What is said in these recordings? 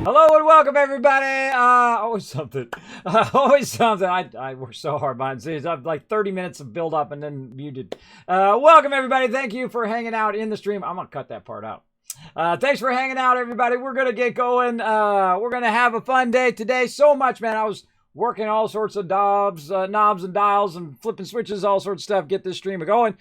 Hello and welcome everybody. Always something. Always something. I work so hard behind the scenes. I've like 30 minutes of build up and then muted. Welcome everybody. Thank you for hanging out in the stream. I'm gonna cut that part out. Thanks for hanging out, everybody. We're gonna get going. We're gonna have a fun day today. So much, man. I was working all sorts of knobs and dials and flipping switches, all sorts of stuff, get this stream going.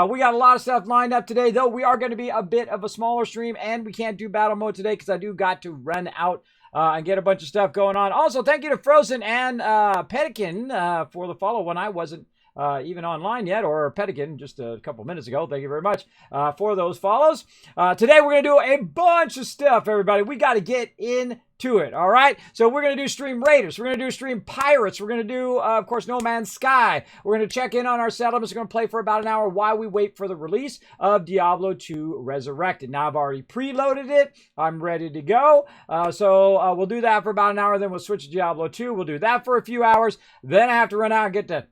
We got a lot of stuff lined up today, though we are going to be a bit of a smaller stream, and we can't do battle mode today because I do got to run out and get a bunch of stuff going on. Also, thank you to Frozen and Pedikin for the follow when I wasn't even online yet, or Pedikin just a couple minutes ago. Thank you very much for those follows. Today we're going to do a bunch of stuff, everybody. We got to get into it, all right? So we're going to do stream Raiders. We're going to do stream Pirates. We're going to do, of course, No Man's Sky. We're going to check in on our settlements. We're going to play for about an hour while we wait for the release of Diablo 2 Resurrected. Now, I've already preloaded it. I'm ready to go. So we'll do that for about an hour. Then we'll switch to Diablo 2. We'll do that for a few hours. Then I have to run out and get to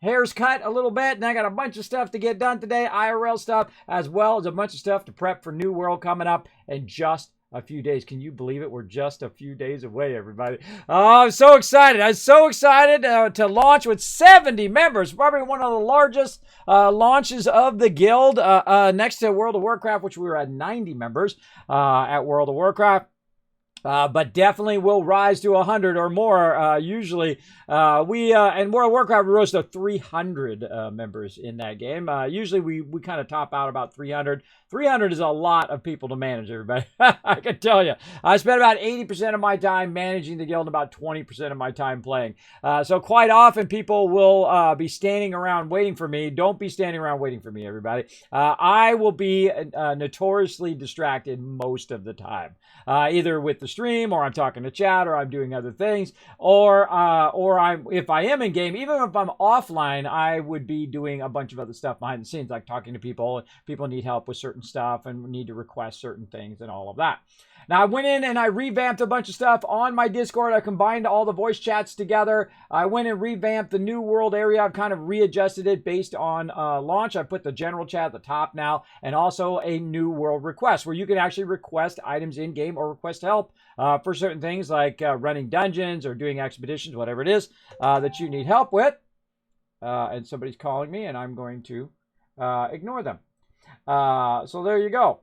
hair's cut a little bit, and I got a bunch of stuff to get done today, IRL stuff, as well as a bunch of stuff to prep for New World coming up in just a few days. Can you believe it? We're just a few days away, everybody. Oh, I'm so excited. I'm so excited to launch with 70 members. Probably one of the largest launches of the guild, next to World of Warcraft, which we were at 90 members at World of Warcraft. But definitely will rise to 100 or more. Usually, in World of Warcraft, we rose to 300 members in that game. Usually, we kind of top out about 300. 300 is a lot of people to manage, everybody. I can tell you. I spend about 80% of my time managing the guild and about 20% of my time playing. So quite often, people will be standing around waiting for me. Don't be standing around waiting for me, everybody. I will be notoriously distracted most of the time. Either with the stream, or I'm talking to chat, or I'm doing other things, or if I am in game, even if I'm offline, I would be doing a bunch of other stuff behind the scenes, like talking to people. People need help with certain stuff and need to request certain things and all of that. Now, I went in and I revamped a bunch of stuff on my Discord. I combined all the voice chats together. I went and revamped the New World area. I've kind of readjusted it based on launch. I put the general chat at the top now, and also a New World request where you can actually request items in-game or request help for certain things like running dungeons or doing expeditions, whatever it is that you need help with. And somebody's calling me, and I'm going to ignore them. So there you go.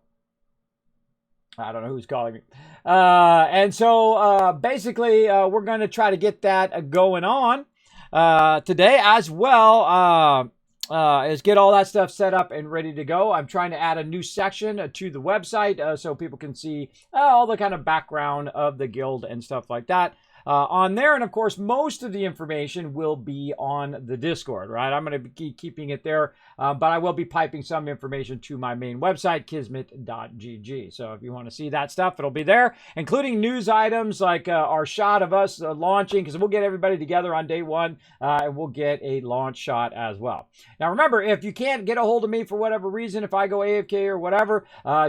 I don't know who's calling me. And so basically, we're going to try to get that going on today as well as get all that stuff set up and ready to go. I'm trying to add a new section to the website so people can see all the kind of background of the guild and stuff like that. On there, and of course most of the information will be on the Discord, right? I'm going to be keeping it there, but I will be piping some information to my main website, kismet.gg. So if you want to see that stuff, it'll be there, including news items like our shot of us launching, because we'll get everybody together on day one, and we'll get a launch shot as well. Now remember, if you can't get a hold of me for whatever reason, if I go AFK or whatever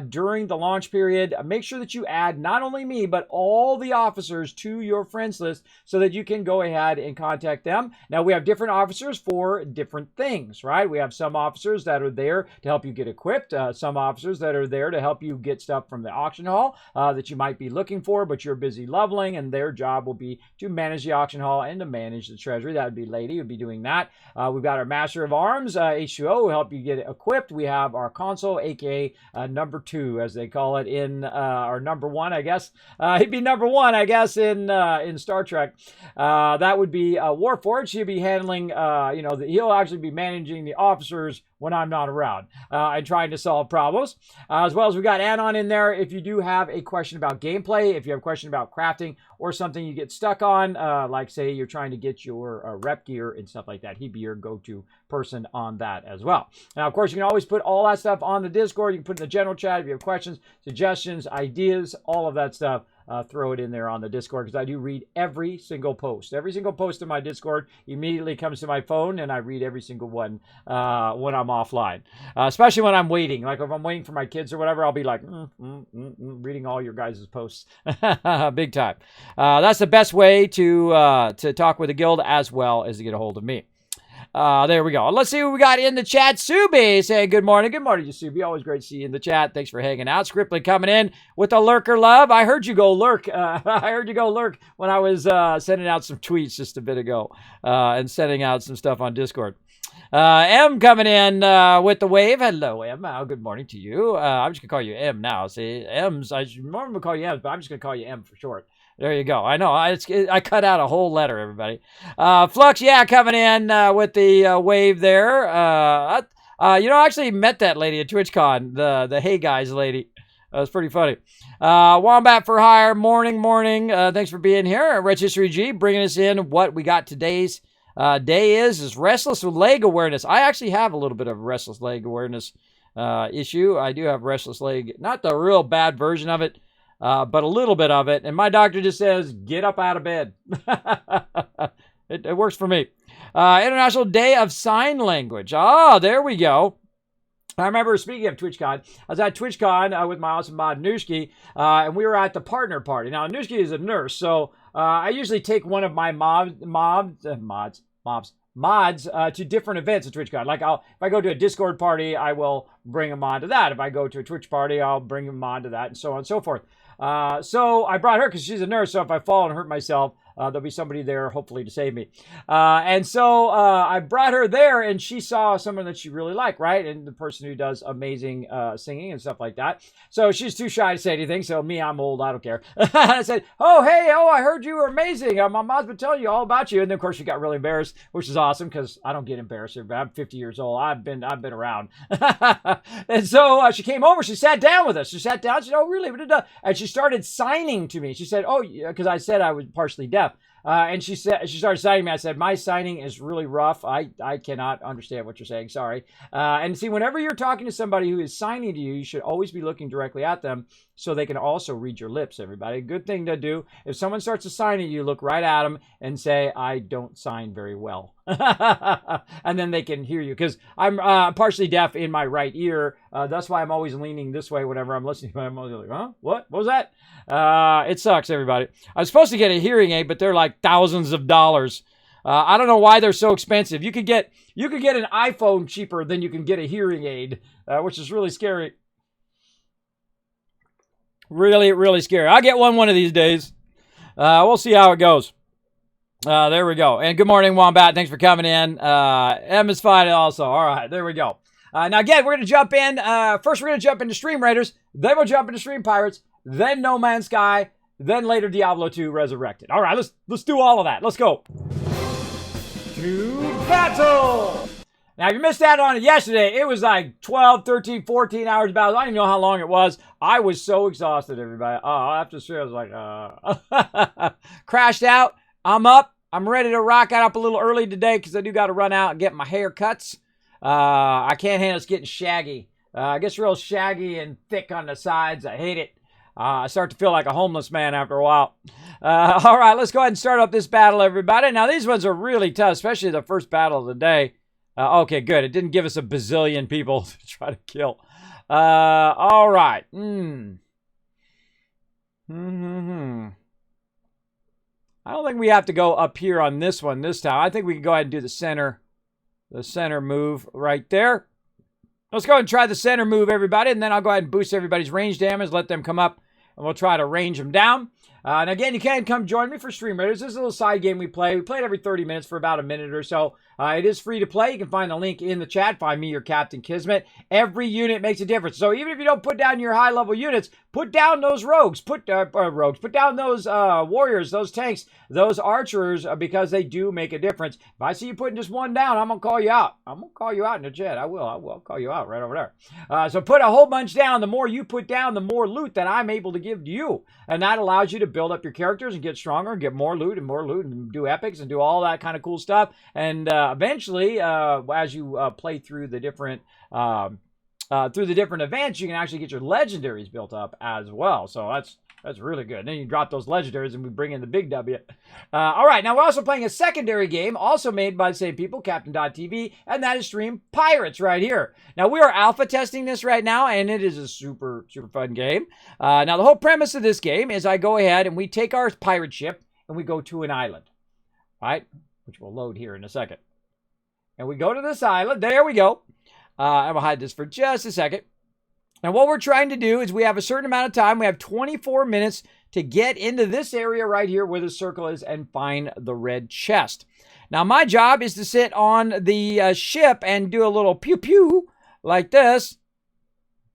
during the launch period, make sure that you add not only me, but all the officers to your friends list so that you can go ahead and contact them. Now, we have different officers for different things, right? We have some officers that are there to help you get equipped, some officers that are there to help you get stuff from the auction hall that you might be looking for, but you're busy leveling, and their job will be to manage the auction hall and to manage the treasury. That would be Lady, would be doing that. We've got our Master of Arms, H2O, who help you get equipped. We have our console, aka number 2, as they call it in, or number 1, I guess. He'd be number 1, I guess, in Star Trek. That would be Warforged. He'll be handling, he'll actually be managing the officers when I'm not around and trying to solve problems. As well as we got Anon in there. If you do have a question about gameplay, if you have a question about crafting or something you get stuck on, like say you're trying to get your rep gear and stuff like that, he'd be your go-to person on that as well. Now, of course, you can always put all that stuff on the Discord. You can put it in the general chat if you have questions, suggestions, ideas, all of that stuff. Throw it in there on the Discord, because I do read every single post. Every single post in my Discord immediately comes to my phone, and I read every single one when I'm offline. Especially when I'm waiting. Like if I'm waiting for my kids or whatever, I'll be like, reading all your guys' posts. Big time. That's the best way to talk with the guild as well as to get a hold of me. There we go. Let's see what we got in the chat. Subi saying good morning. Good morning, you Subi. Always great to see you in the chat. Thanks for hanging out. Scriptly coming in with a lurker love. I heard you go lurk. I heard you go lurk when I was sending out some tweets just a bit ago and sending out some stuff on Discord. M coming in with the wave. Hello, M. Good morning to you. I'm just going to call you M now. See, M's, I should normally call you M, but I'm just going to call you M for short. There you go. I know. I cut out a whole letter, everybody. Flux, yeah, coming in with the wave there. I actually met that lady at TwitchCon, the Hey Guys lady. That was pretty funny. Wombat for Hire, morning. Thanks for being here. Rotisserie G bringing us in what we got today's day is restless leg awareness. I actually have a little bit of restless leg awareness issue. I do have restless leg, not the real bad version of it. But a little bit of it. And my doctor just says, get up out of bed. It works for me. International Day of Sign Language. Oh, there we go. I remember, speaking of TwitchCon, I was at TwitchCon with my awesome mod, Nooshki, and we were at the partner party. Now, Nooshki is a nurse, so I usually take one of my mods to different events at TwitchCon. Like, if I go to a Discord party, I will bring them on to that. If I go to a Twitch party, I'll bring them on to that, and so on and so forth. So I brought her because she's a nurse, so if I fall and hurt myself, there'll be somebody there, hopefully, to save me. And so I brought her there, and she saw someone that she really liked, right? And the person who does amazing singing and stuff like that. So she's too shy to say anything. So me, I'm old. I don't care. I said, I heard you were amazing. My mom's been telling you all about you. And then, of course, she got really embarrassed, which is awesome because I don't get embarrassed. I'm 50 years old. I've been around. And so she came over. She sat down with us. She sat down. She said, oh, really? And she started signing to me. She said, oh, because I said I was partially deaf. And she started signing me. I said, my signing is really rough. I cannot understand what you're saying. Sorry. And see, whenever you're talking to somebody who is signing to you, you should always be looking directly at them so they can also read your lips, everybody. Good thing to do. If someone starts to sign at you, look right at them and say, I don't sign very well. And then they can hear you because I'm partially deaf in my right ear. That's why I'm always leaning this way whenever I'm listening. I'm always like, huh? What was that? It sucks, everybody. I was supposed to get a hearing aid, but they're like thousands of dollars. I don't know why they're so expensive. You could get an iPhone cheaper than you can get a hearing aid, which is really scary. Really, really scary. I'll get one of these days. We'll see how it goes. There we go. And good morning, Wombat. Thanks for coming in. M is fine also. All right, there we go. Now, again, we're going to jump in. First, we're going to jump into Stream Raiders. Then we'll jump into Stream Pirates. Then No Man's Sky. Then later Diablo 2 Resurrected. All right, let's do all of that. Let's go. To battle! Now, if you missed out on it yesterday, it was like 12, 13, 14 hours battle. I don't even know how long it was. I was so exhausted, everybody. After the stream, I was like, crashed out. I'm up. I'm ready to rock out up a little early today because I do got to run out and get my hair cuts. I can't handle it getting shaggy. It gets real shaggy and thick on the sides. I hate it. I start to feel like a homeless man after a while. All right, let's go ahead and start up this battle, everybody. Now, these ones are really tough, especially the first battle of the day. Okay, good. It didn't give us a bazillion people to try to kill. All right. I don't think we have to go up here on this one this time. I think we can go ahead and do the center move right there. Let's go ahead and try the center move, everybody, and then I'll go ahead and boost everybody's range damage, let them come up, and we'll try to range them down. And again, you can come join me for Stream Raiders. This is a little side game we play. We play it every 30 minutes for about a minute or so. It is free to play. You can find the link in the chat. Find me, your Captain Kismet. Every unit makes a difference. So even if you don't put down your high-level units, put down those rogues. Put down those warriors, those tanks, those archers, because they do make a difference. If I see you putting just one down, I'm going to call you out. I'm going to call you out in the chat. I will. I'll call you out right over there. So put a whole bunch down. The more you put down, the more loot that I'm able to give to you. And that allows you to build up your characters and get stronger and get more loot and do epics and do all that kind of cool stuff. And eventually, as you play through the different events, you can actually get your legendaries built up as well. So that's really good. And then you drop those legendaries and we bring in the big W. All right, now we're also playing a secondary game, also made by the same people, Captain.tv, and that is Stream Pirates right here. Now, we are alpha testing this right now, and it is a super, super fun game. Now, the whole premise of this game is I go ahead and we take our pirate ship and we go to an island, right? Which we'll load here in a second. and we go to this island. There we go. And we'll hide this for just a second. Now, what we're trying to do is we have a certain amount of time. We have 24 minutes to get into this area right here where the circle is and find the red chest. Now, my job is to sit on the ship and do a little pew-pew like this.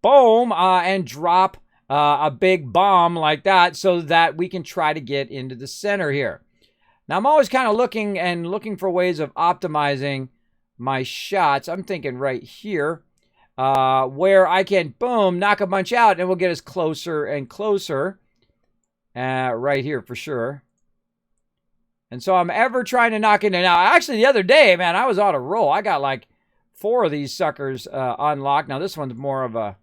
Boom. And drop a big bomb like that so that we can try to get into the center here. Now, I'm always kind of looking for ways of optimizing my shots. I'm thinking right here. Where I can, boom, knock a bunch out, and we'll get us closer and closer. Right here for sure. And so I'm ever trying to knock into. Now, actually, the other day, man, I was on a roll. I got like 4 of these suckers unlocked. Now, this one's more of a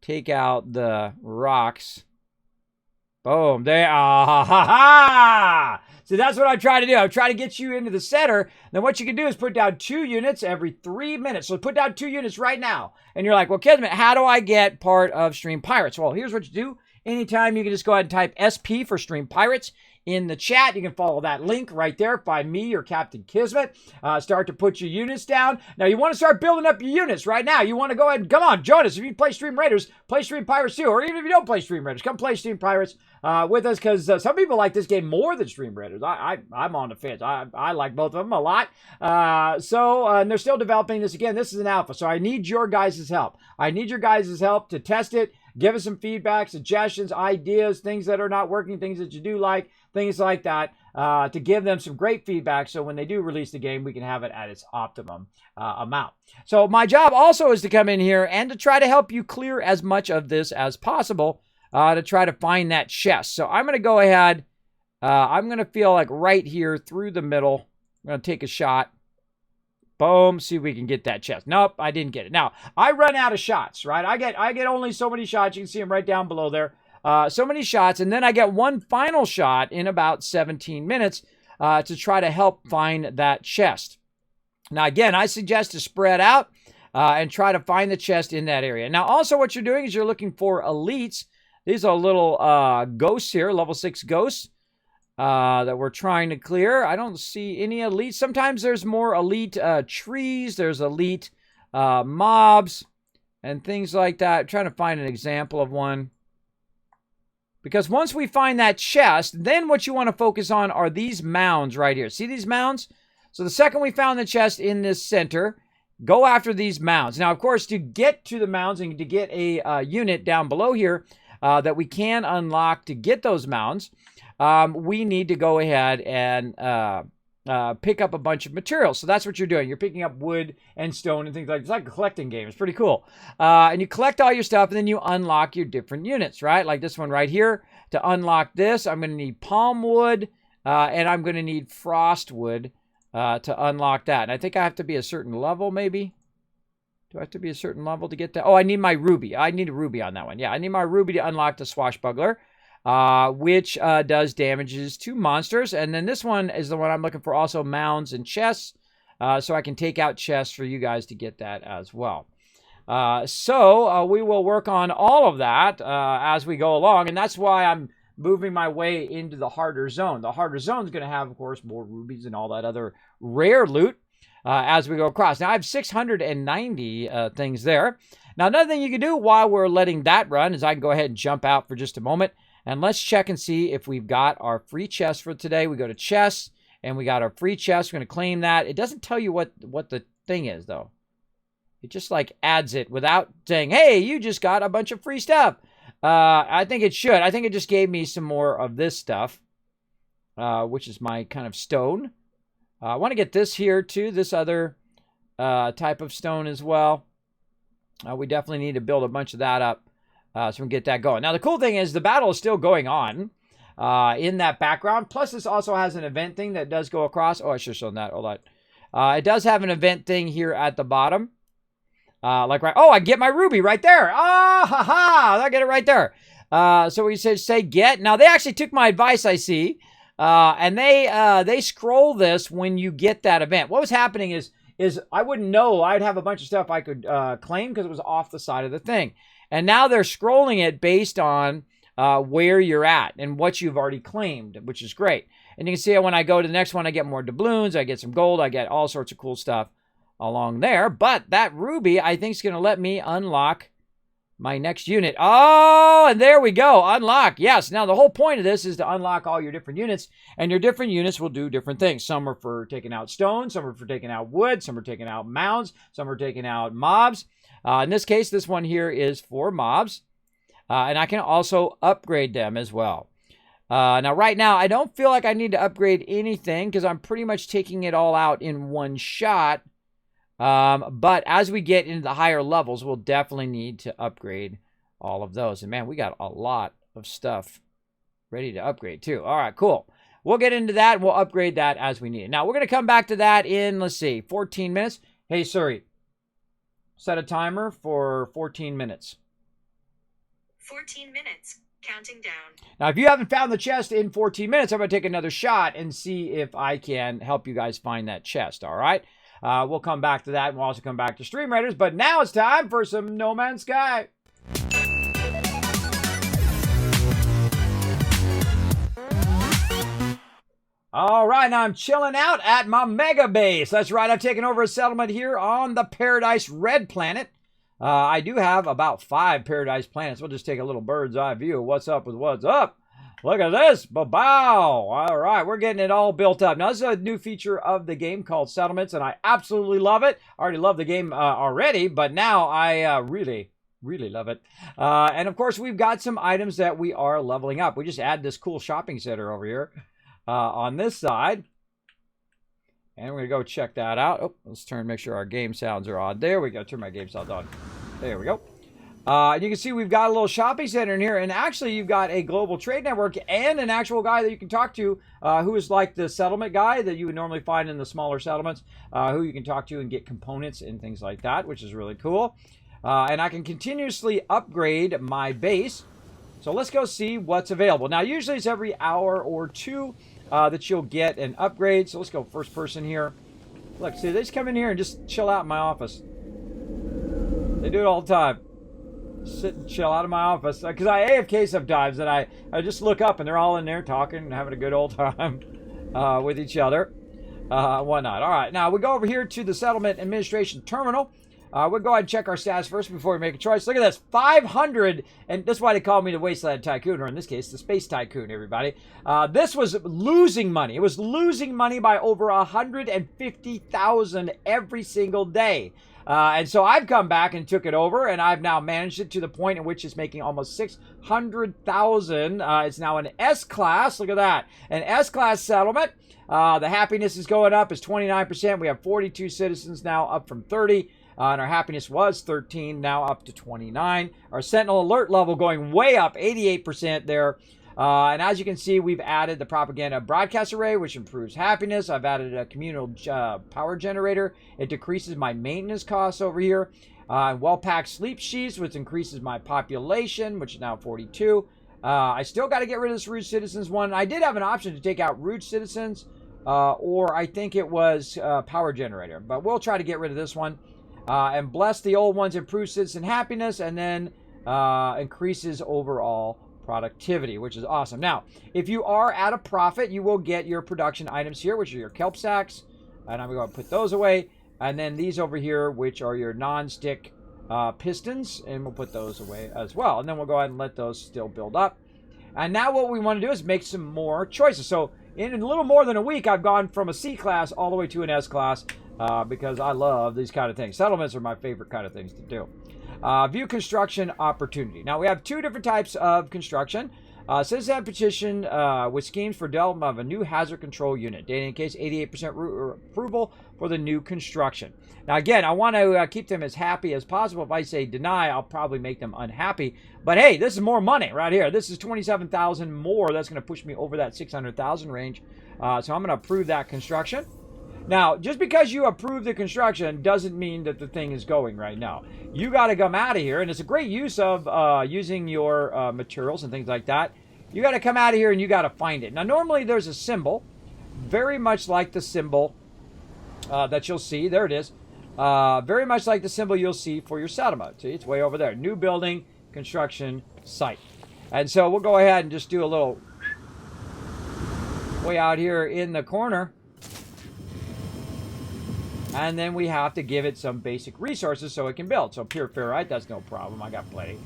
take out the rocks. Boom. There. Ah, ha, ha. So that's what I try to do. I try to get you into the center. Then what you can do is put down 2 units every 3 minutes. So put down 2 units right now. And you're like, well, Kismet, how do I get part of Stream Pirates? Well, here's what you do. Anytime you can just go ahead and type SP for Stream Pirates in the chat. You can follow that link right there. Find me or Captain Kismet. Start to put your units down. Now, you want to start building up your units right now. You want to go ahead and come on, join us. If you play Stream Raiders, play Stream Pirates too. Or even if you don't play Stream Raiders, come play Stream Pirates with us, because some people like this game more than Stream Raiders. I'm on the fence. I like both of them a lot. And they're still developing this. Again, this is an alpha, so I need your guys' help. I need your guys' help to test it. Give us some feedback, suggestions, ideas, things that are not working, things that you do like, things like that, to give them some great feedback so when they do release the game, we can have it at its optimum amount. So my job also is to come in here and to try to help you clear as much of this as possible to try to find that chest. So I'm going to go ahead. I'm going to feel like right here through the middle. I'm going to take a shot. Boom, see if we can get that chest. Nope, I didn't get it. Now, I run out of shots, right? I get only so many shots. You can see them right down below there. So many shots, and then I get one final shot in about 17 minutes to try to help find that chest. Now, again, I suggest to spread out and try to find the chest in that area. Now, also what you're doing is you're looking for elites. These are little ghosts here, level 6 ghosts. That we're trying to clear. I don't see any elites. Sometimes there's more elite trees. There's elite mobs and things like that. I'm trying to find an example of one. Because once we find that chest, then what you want to focus on are these mounds right here. See these mounds? So the second we found the chest in this center, go after these mounds. Now, of course, to get to the mounds and to get a unit down below here that we can unlock to get those mounds, we need to go ahead and pick up a bunch of materials. So that's what you're doing. You're picking up wood and stone and things like that. It's like a collecting game. It's pretty cool. And you collect all your stuff, and then you unlock your different units, right? Like this one right here. To unlock this, I'm going to need palm wood, and I'm going to need frost wood to unlock that. And I think I have to be a certain level, maybe. Do I have to be a certain level to get that? Oh, I need my ruby. I need a ruby on that one. Yeah, I need my ruby to unlock the swashbuckler. Which does damages to monsters. And then this one is the one I'm looking for, also mounds and chests, so I can take out chests for you guys to get that as well. So we will work on all of that as we go along, and that's why I'm moving my way into the harder zone. The harder zone is going to have, of course, more rubies and all that other rare loot as we go across. Now, I have 690 things there. Now, another thing you can do while we're letting that run is I can go ahead and jump out for just a moment. And let's check and see if we've got our free chest for today. We go to chests, and we got our free chest. We're going to claim that. It doesn't tell you what the thing is, though. It just, like, adds it without saying, hey, you just got a bunch of free stuff. I think it should. I think it just gave me some more of this stuff, which is my kind of stone. I want to get this here, too, this other type of stone as well. We definitely need to build a bunch of that up. So we can get that going. Now, the cool thing is the battle is still going on in that background. Plus, this also has an event thing that does go across. Oh, I should have shown that. Hold on. It does have an event thing here at the bottom. Like right. Oh, I get my ruby right there. Ah, ha, ha. I get it right there. So we say get. Now, they actually took my advice, I see. And they scroll this when you get that event. What was happening is I wouldn't know. I'd have a bunch of stuff I could claim because it was off the side of the thing. And now they're scrolling it based on where you're at and what you've already claimed, which is great. And you can see when I go to the next one, I get more doubloons, I get some gold, I get all sorts of cool stuff along there. But that ruby, I think, is going to let me unlock my next unit. Oh, and there we go. Unlock. Yes. Now, the whole point of this is to unlock all your different units, and your different units will do different things. Some are for taking out stone, some are for taking out wood, some are taking out mounds, some are taking out mobs. In this case, this one here is for mobs, and I can also upgrade them as well. Now, right now, I don't feel like I need to upgrade anything because I'm pretty much taking it all out in one shot. But as we get into the higher levels, we'll definitely need to upgrade all of those. And man, we got a lot of stuff ready to upgrade too. All right, cool. We'll get into that. And we'll upgrade that as we need it. Now, we're going to come back to that in, let's see, 14 minutes. Hey, Siri, set a timer for 14 minutes. 14 minutes. Counting down. Now, if you haven't found the chest in 14 minutes, I'm going to take another shot and see if I can help you guys find that chest, all right? We'll come back to that, and we'll also come back to Stream Raiders, but now it's time for some No Man's Sky. All right, now I'm chilling out at my mega base. That's right, I've taken over a settlement here on the Paradise Red planet. I do have about 5 Paradise planets. We'll just take a little bird's eye view of what's up with what's up. Look at this. Ba-bow. All right, we're getting it all built up. Now, this is a new feature of the game called Settlements, and I absolutely love it. I already love the game already, but now I really love it. And, of course, we've got some items that we are leveling up. We just add this cool shopping center over here on this side. And we're going to go check that out. Oh, let's make sure our game sounds are on. There we go. Turn my game sounds on. There we go. You can see we've got a little shopping center in here, and actually you've got a global trade network and an actual guy that you can talk to who is like the settlement guy that you would normally find in the smaller settlements, who you can talk to and get components and things like that, which is really cool. And I can continuously upgrade my base. So let's go see what's available. Now, usually it's every hour or two that you'll get an upgrade. So let's go first person here. Look, see, they just come in here and just chill out in my office. They do it all the time. Sit and chill out of my office because I AFK sometimes, and I just look up and they're all in there talking and having a good old time with each other, whatnot. All right, now we go over here to the Settlement Administration Terminal. We'll go ahead and check our stats first before we make a choice. Look at this, 500, and that's why they call me the Wasteland Tycoon, or in this case, the Space Tycoon, everybody. This was losing money. It was losing money by over 150,000 every single day. And so I've come back and took it over, and I've now managed it to the point in which it's making almost 600,000. It's now an S-Class. Look at that. An S-Class settlement. The happiness is going up. It's 29%. We have 42 citizens now, up from 30. And our happiness was 13, now up to 29. Our Sentinel alert level going way up, 88% there. And as you can see, we've added the propaganda broadcast array, which improves happiness. I've added a communal power generator. It decreases my maintenance costs over here. Well-packed sleep sheets, which increases my population, which is now 42. I still got to get rid of this rude citizens one. I did have an option to take out rude citizens, or I think it was power generator. But we'll try to get rid of this one. And bless the old ones, improves citizen happiness, and then increases overall productivity, which is awesome. Now, if you are at a profit, you will get your production items here, which are your kelp sacks, and I'm going to put those away. And then these over here, which are your non-stick pistons, and we'll put those away as well. And then we'll go ahead and let those still build up. And now what we want to do is make some more choices. So in a little more than a week, I've gone from a C class all the way to an S class because I love these kind of things. Settlements are my favorite kind of things to do. View construction opportunity. Now, we have 2 different types of construction. Citizen petition with schemes for development of a new hazard control unit. Data in case 88% approval for the new construction. Now, again, I want to keep them as happy as possible. If I say deny, I'll probably make them unhappy. But hey, this is more money right here. This is 27,000 more. That's going to push me over that 600,000 range. So I'm going to approve that construction. Now, just because you approve the construction doesn't mean that the thing is going right now. You got to come out of here, and it's a great use of using your materials and things like that. You got to come out of here and you got to find it. Now, normally there's a symbol, very much like the symbol that you'll see. There it is. Very much like the symbol you'll see for your settlement. See, it's way over there. New building, construction, site. And so we'll go ahead and just do a little way out here in the corner. And then we have to give it some basic resources so it can build. So pure ferrite, that's no problem. I got plenty.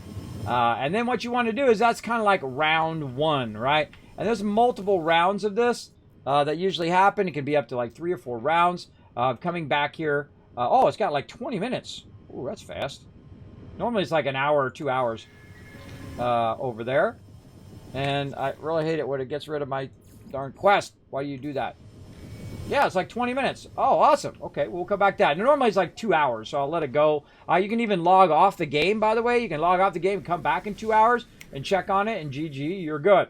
And then what you want to do is that's kind of like round 1, right? And there's multiple rounds of this that usually happen. It can be up to like 3 or 4 rounds. Coming back here. Oh, it's got like 20 minutes. Ooh, that's fast. Normally it's like an hour or 2 hours over there. And I really hate it when it gets rid of my darn quest. Why do you do that? Yeah, it's like 20 minutes. Oh, awesome. Okay, we'll come back to that. Normally it's like 2 hours, so I'll let it go. You can even log off the game, by the way. You can log off the game, come back in 2 hours, and check on it, and GG, you're good.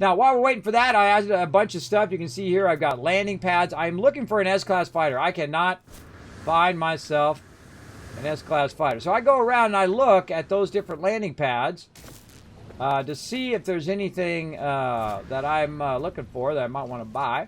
Now, while we're waiting for that, I added a bunch of stuff. You can see here I've got landing pads. I'm looking for an S-Class fighter. I cannot find myself an S-Class fighter. So I go around and I look at those different landing pads to see if there's anything that I'm looking for that I might want to buy.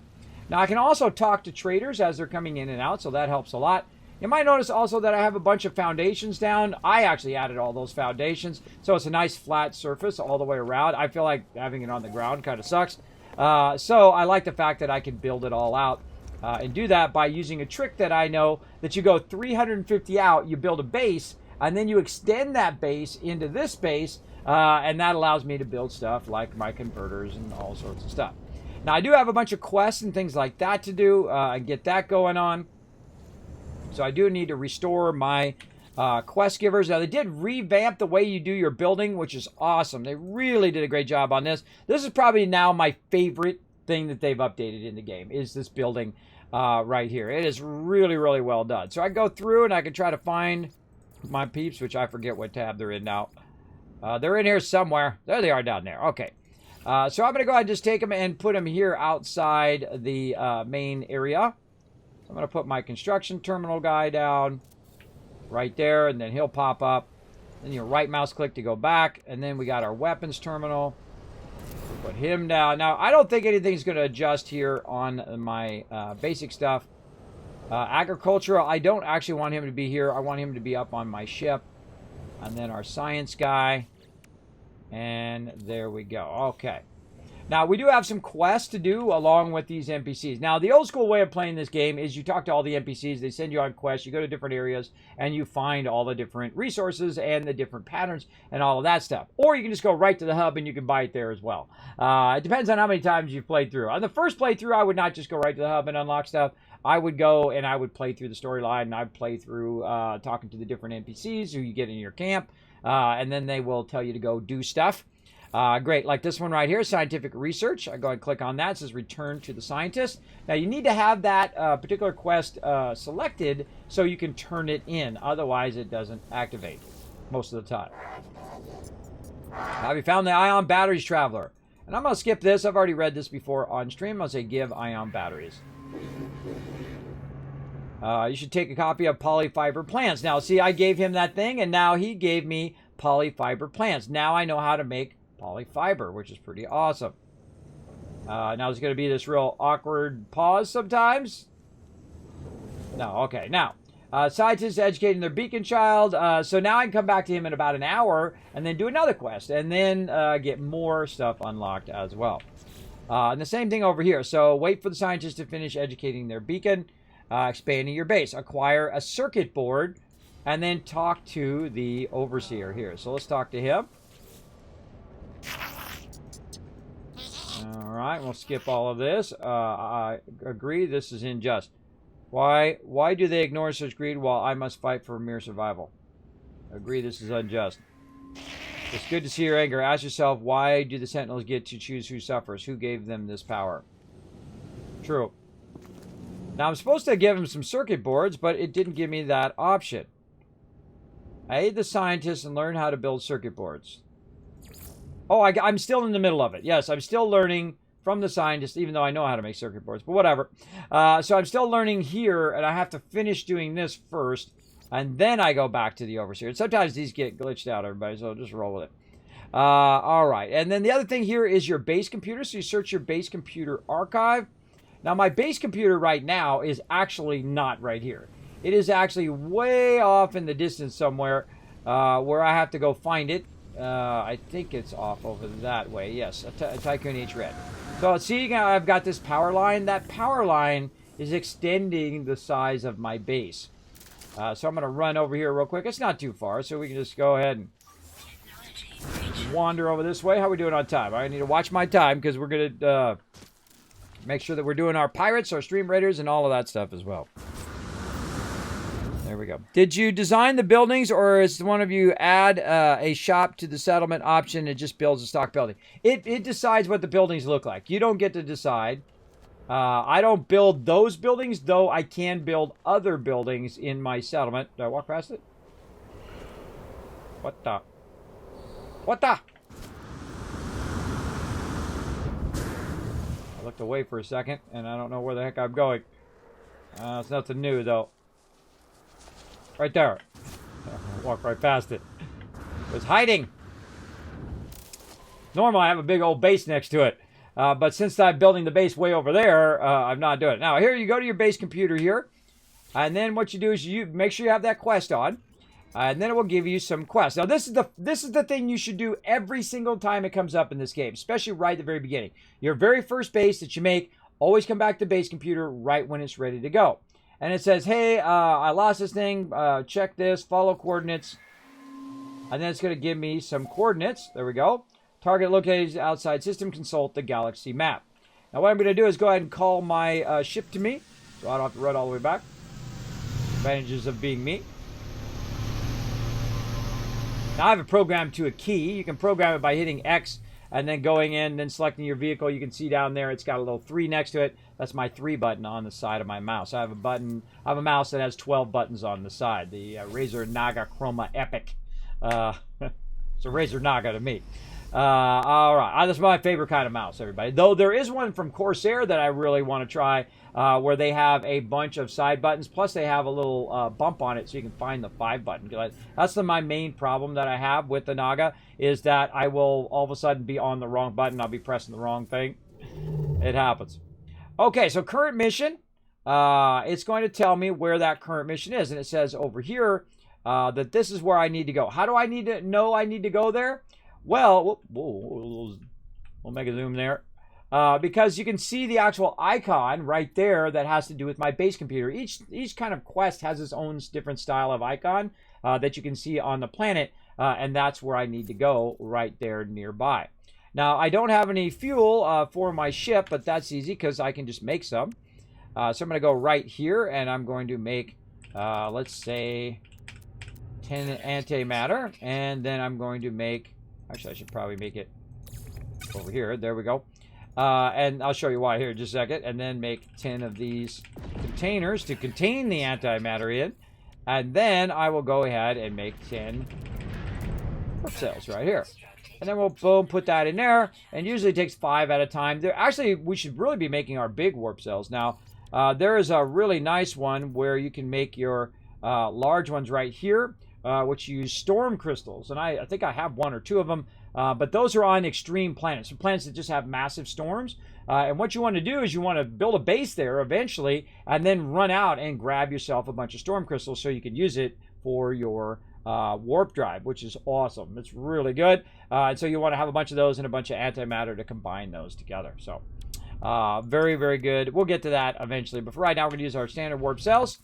Now, I can also talk to traders as they're coming in and out, so that helps a lot. You might notice also that I have a bunch of foundations down. I actually added all those foundations, so it's a nice flat surface all the way around. I feel like having it on the ground kind of sucks. So I like the fact that I can build it all out and do that by using a trick that I know that you go 350 out, you build a base, and then you extend that base into this base, and that allows me to build stuff like my converters and all sorts of stuff. Now, I do have a bunch of quests and things like that to do and get that going on. So I do need to restore my quest givers. Now, they did revamp the way you do your building, which is awesome. They really did a great job on this. This is probably now my favorite thing that they've updated in the game, is this building right here. It is really, really well done. So I go through and I can try to find my peeps, which I forget what tab they're in now. They're in here somewhere. There they are down there. Okay. So I'm going to go ahead and just take them and put them here outside the main area. So I'm going to put my construction terminal guy down right there, and then he'll pop up. Then you right mouse click to go back, and then we got our weapons terminal. We'll put him down. Now, I don't think anything's going to adjust here on my basic stuff. Agricultural, I don't actually want him to be here. I want him to be up on my ship. And then our science guy. And there we go. Okay. Now, we do have some quests to do along with these NPCs. Now, the old school way of playing this game is you talk to all the NPCs. They send you on quests. You go to different areas, and you find all the different resources and the different patterns and all of that stuff. Or you can just go right to the hub, and you can buy it there as well. It depends on how many times you've played through. On the first playthrough, I would not just go right to the hub and unlock stuff. I would go and I would play through the storyline, and I'd play through talking to the different NPCs who you get in your camp. And then they will tell you to go do stuff. Great, like this one right here, scientific research. I go and click on that. It says return to the scientist. Now, you need to have that particular quest selected so you can turn it in. Otherwise, it doesn't activate most of the time. Have you found the ion batteries, traveler? And I'm going to skip this. I've already read this before on stream. I'll say give ion batteries. You should take a copy of polyfiber plants. Now, see, I gave him that thing, and now he gave me polyfiber plants. Now I know how to make polyfiber, which is pretty awesome. Now, there's going to be this real awkward pause sometimes. No, okay. Now, scientists educating their beacon child. So now I can come back to him in about an hour and then do another quest and then get more stuff unlocked as well. And the same thing over here. So wait for the scientists to finish educating their beacon. Expanding your base. Acquire a circuit board and then talk to the overseer here. So let's talk to him. All right, we'll skip all of this. I agree, this is unjust. Why do they ignore such greed while I must fight for mere survival? Agree, this is unjust. It's good to see your anger. Ask yourself, why do the Sentinels get to choose who suffers? Who gave them this power? True. Now, I'm supposed to give him some circuit boards, but it didn't give me that option. Aid the scientists and learn how to build circuit boards. Oh, I'm still in the middle of it. Yes, I'm still learning from the scientists, even though I know how to make circuit boards, but whatever. So I'm still learning here, and I have to finish doing this first, and then I go back to the overseer. And sometimes these get glitched out, everybody, so just roll with it. All right, and then the other thing here is your base computer. So you search your base computer archive. Now, my base computer right now is actually not right here. It is actually way off in the distance somewhere where I have to go find it. I think it's off over that way. Yes, a Tycoon H Red. So see, I've got this power line. That power line is extending the size of my base. So I'm going to run over here real quick. It's not too far, so we can just go ahead and wander over this way. How are we doing on time? I need to watch my time because we're going to make sure that we're doing our pirates, our stream raiders, and all of that stuff as well. There we go. Did you design the buildings, or is one of you add a shop to the settlement option and just builds a stock building? It decides what the buildings look like. You don't get to decide. I don't build those buildings, though I can build other buildings in my settlement. Did I walk past it? What the? What the? I looked away for a second, and I don't know where the heck I'm going. It's nothing new, though. Right there. I walked right past it. It was hiding. Normally, I have a big old base next to it. But since I'm building the base way over there, I'm not doing it. Now, here you go to your base computer here. And then what you do is you make sure you have that quest on. And then it will give you some quests. Now, this is the thing you should do every single time it comes up in this game, especially right at the very beginning. Your very first base that you make, always come back to base computer right when it's ready to go. And it says, hey, I lost this thing. Check this. Follow coordinates. And then it's going to give me some coordinates. There we go. Target located outside system. Consult the galaxy map. Now, what I'm going to do is go ahead and call my ship to me. So I don't have to run all the way back. Advantages of being me. Now, I have it programmed to a key. You can program it by hitting X and then going in, then selecting your vehicle. You can see down there it's got a little 3 next to it. That's my 3 button on the side of my mouse. I have a mouse that has 12 buttons on the side. The Razer Naga Chroma Epic. It's a Razer Naga to me. All right, that's my favorite kind of mouse, everybody. Though there is one from Corsair that I really want to try, where they have a bunch of side buttons, plus they have a little bump on it so you can find the 5 button. That's my main problem that I have with the Naga, is that I will all of a sudden be on the wrong button. I'll be pressing the wrong thing. It happens. Okay, so current mission. It's going to tell me where that current mission is, and it says over here that this is where I need to go. How do I need to know I need to go there? Well, we'll make a zoom there. Because you can see the actual icon right there that has to do with my base computer. Each kind of quest has its own different style of icon that you can see on the planet, and that's where I need to go right there nearby. Now, I don't have any fuel for my ship, but that's easy because I can just make some. So I'm going to go right here, and I'm going to make, let's say, 10 antimatter, and then I'm going to make, actually I should probably make it over here. There we go. And I'll show you why here in just a second. And then make 10 of these containers to contain the antimatter in. And then I will go ahead and make 10 warp cells right here. And then we'll boom, put that in there. And usually it takes 5 at a time. Actually, we should really be making our big warp cells. Now, there is a really nice one where you can make your large ones right here, which use storm crystals. And I think I have 1 or 2 of them. But those are on extreme planets, so planets that just have massive storms. And what you want to do is you want to build a base there eventually, and then run out and grab yourself a bunch of storm crystals so you can use it for your warp drive, which is awesome. It's really good. And so you want to have a bunch of those and a bunch of antimatter to combine those together. So very, very good. We'll get to that eventually. But for right now, we're going to use our standard warp cells.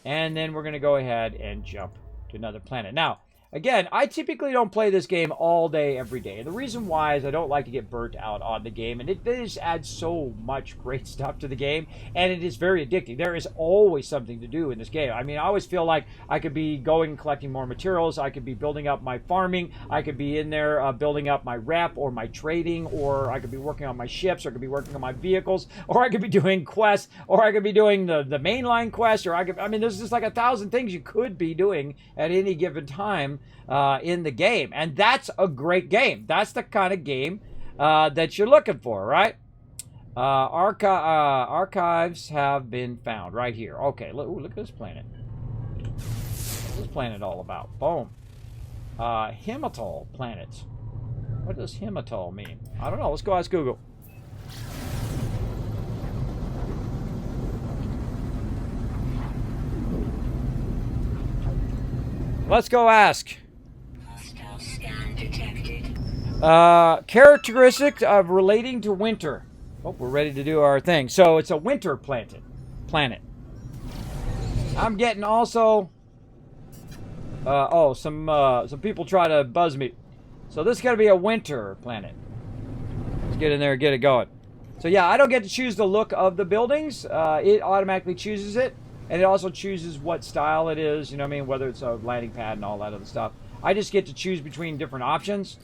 And then we're going to go ahead and jump to another planet. Now, again, I typically don't play this game all day, every day. And the reason why is I don't like to get burnt out on the game. And it just adds so much great stuff to the game. And it is very addicting. There is always something to do in this game. I mean, I always feel like I could be going and collecting more materials. I could be building up my farming. I could be in there building up my rep or my trading. Or I could be working on my ships. Or I could be working on my vehicles. Or I could be doing quests. Or I could be doing the mainline quest. Or I mean, there's just like 1,000 things you could be doing at any given time in the game, and that's a great game. That's the kind of game that you're looking for, right? Archives have been found right here. Okay, look at this planet. What's this planet all about? Boom. Hematol planet. What does hematol mean? I don't know. Let's go ask Google. Let's go ask. Scan detected. Characteristic of relating to winter. Oh, we're ready to do our thing. So it's a winter planet. planet. I'm getting also... some people try to buzz me. So this is going to be a winter planet. Let's get in there and get it going. So yeah, I don't get to choose the look of the buildings. It automatically chooses it. And it also chooses what style it is. You know what I mean? Whether it's a landing pad and all that other stuff. I just get to choose between different options.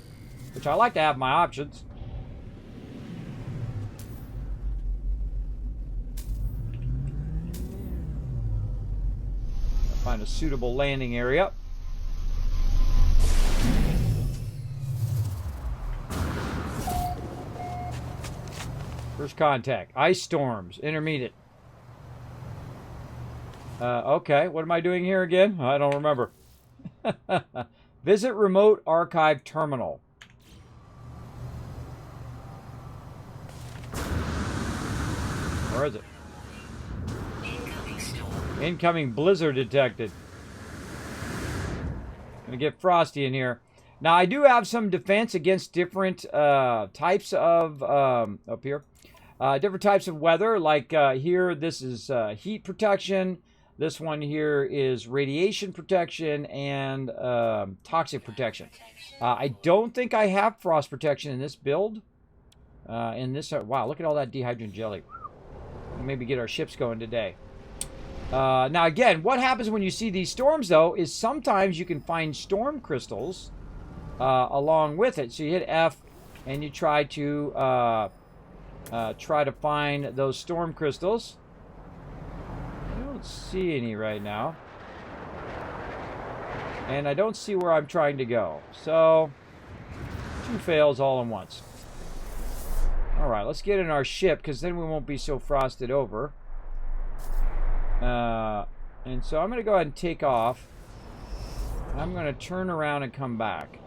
Which I like to have my options. Find a suitable landing area. First contact. Ice storms. Intermediate. Okay. What am I doing here again? I don't remember. Visit remote archive terminal. Where is it? Incoming blizzard detected. Gonna get frosty in here. Now I do have some defense against different types of up here. Different types of weather. Like here, this is heat protection. This one here is radiation protection and toxic protection. I don't think I have frost protection in this build. Wow, look at all that dehydrogen jelly. Maybe get our ships going today. Now again, what happens when you see these storms though is sometimes you can find storm crystals along with it. So you hit F and you try to find those storm crystals. I don't see any right now. And I don't see where I'm trying to go. So 2 fails all at once. Alright, let's get in our ship because then we won't be so frosted over. And so I'm going to go ahead and take off. I'm going to turn around and come back.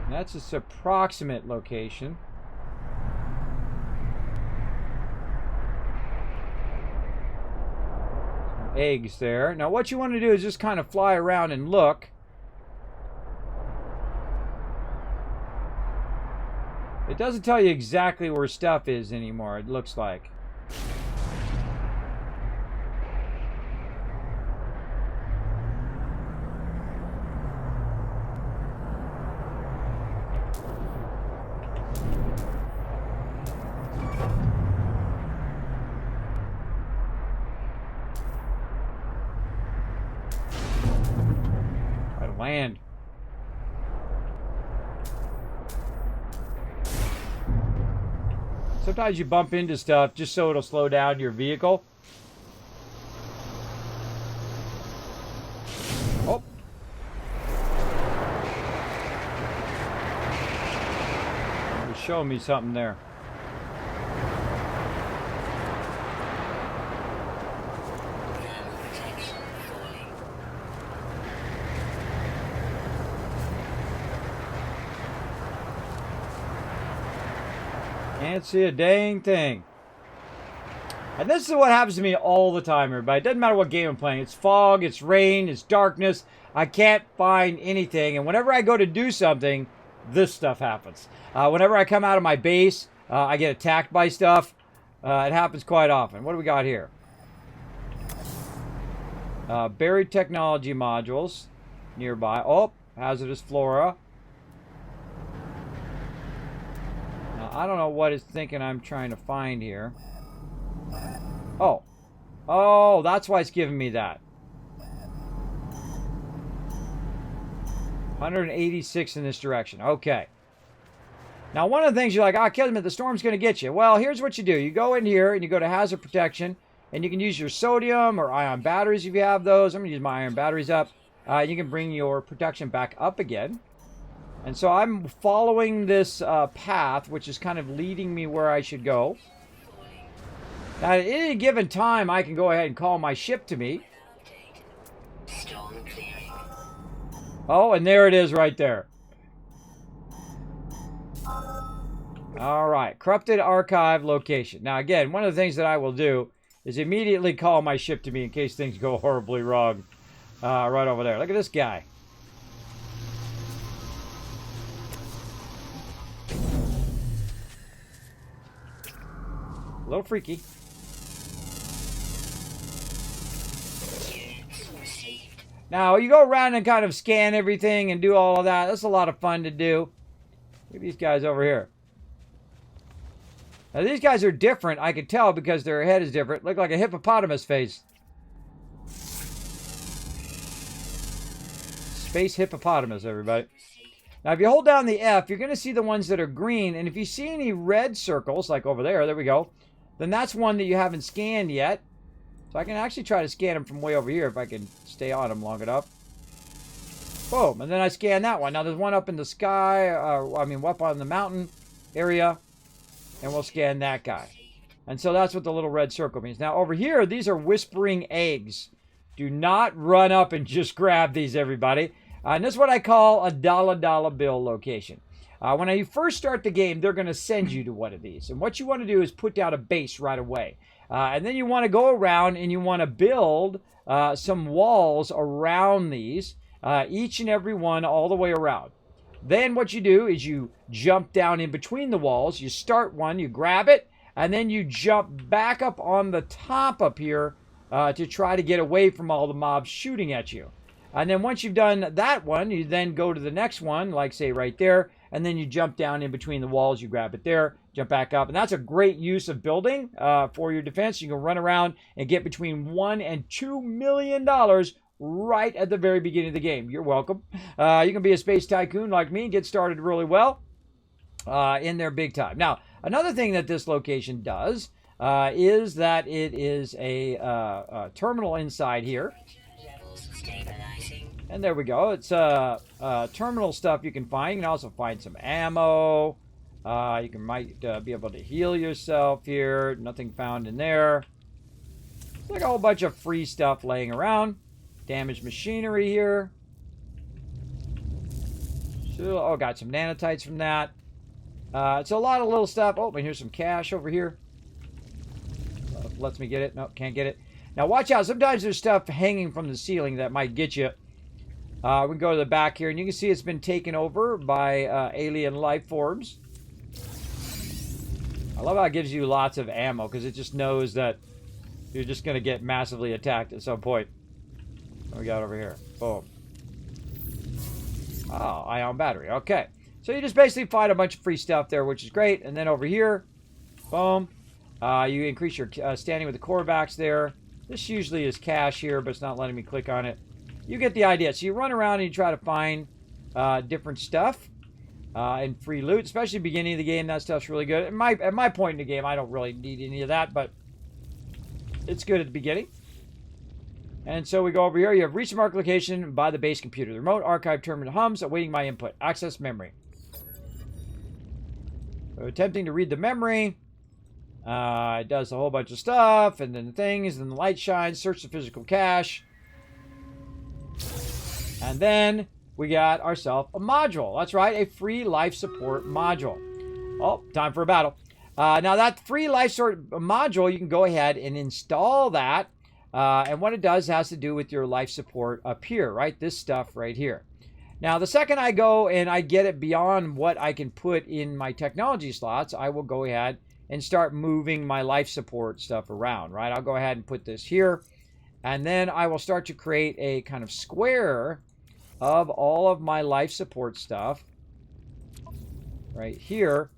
That's its approximate location. Some eggs there. Now what you want to do is just kind of fly around and look. It doesn't tell you exactly where stuff is anymore, it looks like. Try to land. Sometimes you bump into stuff just so it'll slow down your vehicle. Oh. It was showing me something there. Can't see a dang thing. And this is what happens to me all the time, everybody. It doesn't matter what game I'm playing. It's fog, it's rain, it's darkness. I can't find anything. And whenever I go to do something, this stuff happens. Whenever I come out of my base, I get attacked by stuff. It happens quite often. What do we got here? Buried technology modules nearby. Oh, hazardous flora. I don't know what it's thinking I'm trying to find here. Oh. Oh, that's why it's giving me that. 186 in this direction. Okay. Now, one of the things you're like, Kismet, the storm's going to get you. Well, here's what you do. You go in here and you go to hazard protection. And you can use your sodium or ion batteries if you have those. I'm going to use my iron batteries up. You can bring your protection back up again. And so I'm following this path, which is kind of leading me where I should go. Now, at any given time, I can go ahead and call my ship to me. Oh, and there it is right there. All right, corrupted archive location. Now, again, one of the things that I will do is immediately call my ship to me in case things go horribly wrong. Right over there. Look at this guy. A little freaky. Now, you go around and kind of scan everything and do all of that. That's a lot of fun to do. Look at these guys over here. Now, these guys are different, I can tell, because their head is different. Look like a hippopotamus face. Space hippopotamus, everybody. Now, if you hold down the F, you're going to see the ones that are green. And if you see any red circles, like over there we go, then that's one that you haven't scanned yet. So I can actually try to scan them from way over here if I can stay on them long enough. Boom. And then I scan that one. Now, there's one up in the sky, up on the mountain area. And we'll scan that guy. And so that's what the little red circle means. Now, over here, these are whispering eggs. Do not run up and just grab these, everybody. And this is what I call a Dolla Dolla bill location. When you first start the game, they're going to send you to one of these. And what you want to do is put down a base right away. And then you want to go around and you want to build some walls around these, each and every one all the way around. Then what you do is you jump down in between the walls. You start one, you grab it, and then you jump back up on the top up here to try to get away from all the mobs shooting at you. And then once you've done that one, you then go to the next one, like say right there, and then you jump down in between the walls, you grab it there, jump back up. And that's a great use of building for your defense. You can run around and get between $1 and $2 million right at the very beginning of the game. You're welcome. You can be a space tycoon like me and get started really well in there big time. Now, another thing that this location does is that it is a terminal inside here. And there we go. It's terminal stuff you can find. You can also find some ammo. You might be able to heal yourself here. Nothing found in there. It's like a whole bunch of free stuff laying around. Damaged machinery here. Oh, got some nanotites from that. It's a lot of little stuff. Oh, and here's some cash over here. Lets me get it. Nope, can't get it. Now, watch out. Sometimes there's stuff hanging from the ceiling that might get you. We can go to the back here, and you can see it's been taken over by alien life forms. I love how it gives you lots of ammo, because it just knows that you're just going to get massively attacked at some point. What we got over here? Boom. Oh, ion battery. Okay. So you just basically find a bunch of free stuff there, which is great. And then over here, boom. You increase your standing with the Korvax there. This usually is cash here, but it's not letting me click on it. You get the idea. So you run around and you try to find different stuff and free loot, especially at the beginning of the game. That stuff's really good. At my point in the game, I don't really need any of that, but it's good at the beginning. And so we go over here. You have reached the marked location by the base computer. The remote archive terminal hums, awaiting my input. Access memory. So attempting to read the memory. It does a whole bunch of stuff, and then the things, and the light shines. Search the physical cache. And then we got ourselves a module. That's right, a free life support module. Oh, time for a battle. Now that free life support module, you can go ahead and install that. And what it does has to do with your life support up here, right? This stuff right here. Now, the second I go and I get it beyond what I can put in my technology slots, I will go ahead and start moving my life support stuff around, right? I'll go ahead and put this here. And then I will start to create a kind of square of all of my life support stuff right here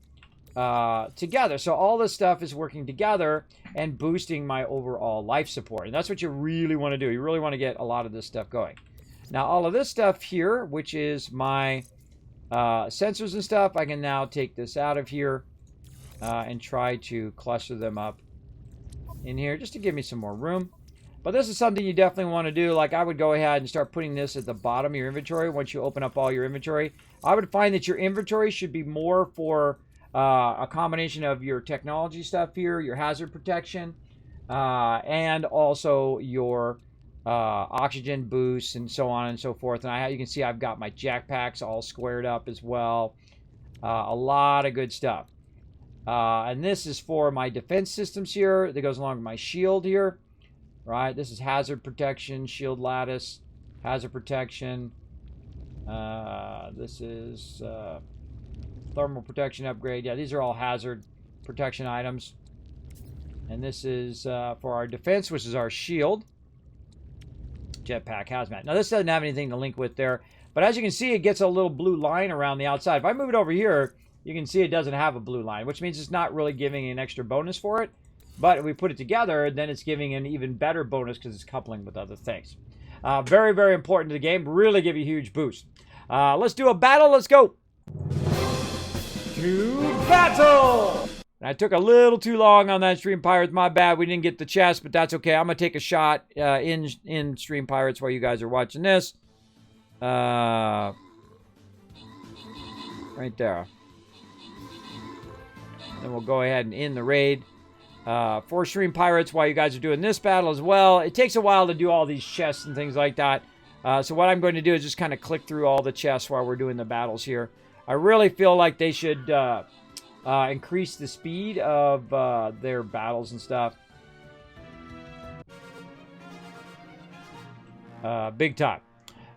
together. So all this stuff is working together and boosting my overall life support. And that's what you really want to do. You really want to get a lot of this stuff going. Now, all of this stuff here, which is my sensors and stuff, I can now take this out of here and try to cluster them up in here just to give me some more room. But this is something you definitely want to do. Like, I would go ahead and start putting this at the bottom of your inventory once you open up all your inventory. I would find that your inventory should be more for a combination of your technology stuff here, your hazard protection, and also your oxygen boosts and so on and so forth. And you can see I've got my jackpacks all squared up as well. A lot of good stuff. And this is for my defense systems here. That goes along with my shield here. Right, this is hazard protection, shield lattice, hazard protection. This is thermal protection upgrade. Yeah, these are all hazard protection items. And this is for our defense, which is our shield. Jetpack hazmat. Now, this doesn't have anything to link with there. But as you can see, it gets a little blue line around the outside. If I move it over here, you can see it doesn't have a blue line, which means it's not really giving an extra bonus for it. But if we put it together, then it's giving an even better bonus because it's coupling with other things. Very, very important to the game. Really give you a huge boost. Let's do a battle. Let's go. To battle! I took a little too long on that Stream Pirates. My bad. We didn't get the chest, but that's okay. I'm going to take a shot in Stream Pirates while you guys are watching this. Right there. Then we'll go ahead and end the raid. For Stream Pirates while you guys are doing this battle as well. It takes a while to do all these chests and things like that. So what I'm going to do is just kind of click through all the chests while we're doing the battles here. I really feel like they should increase the speed of their battles and stuff. Big time.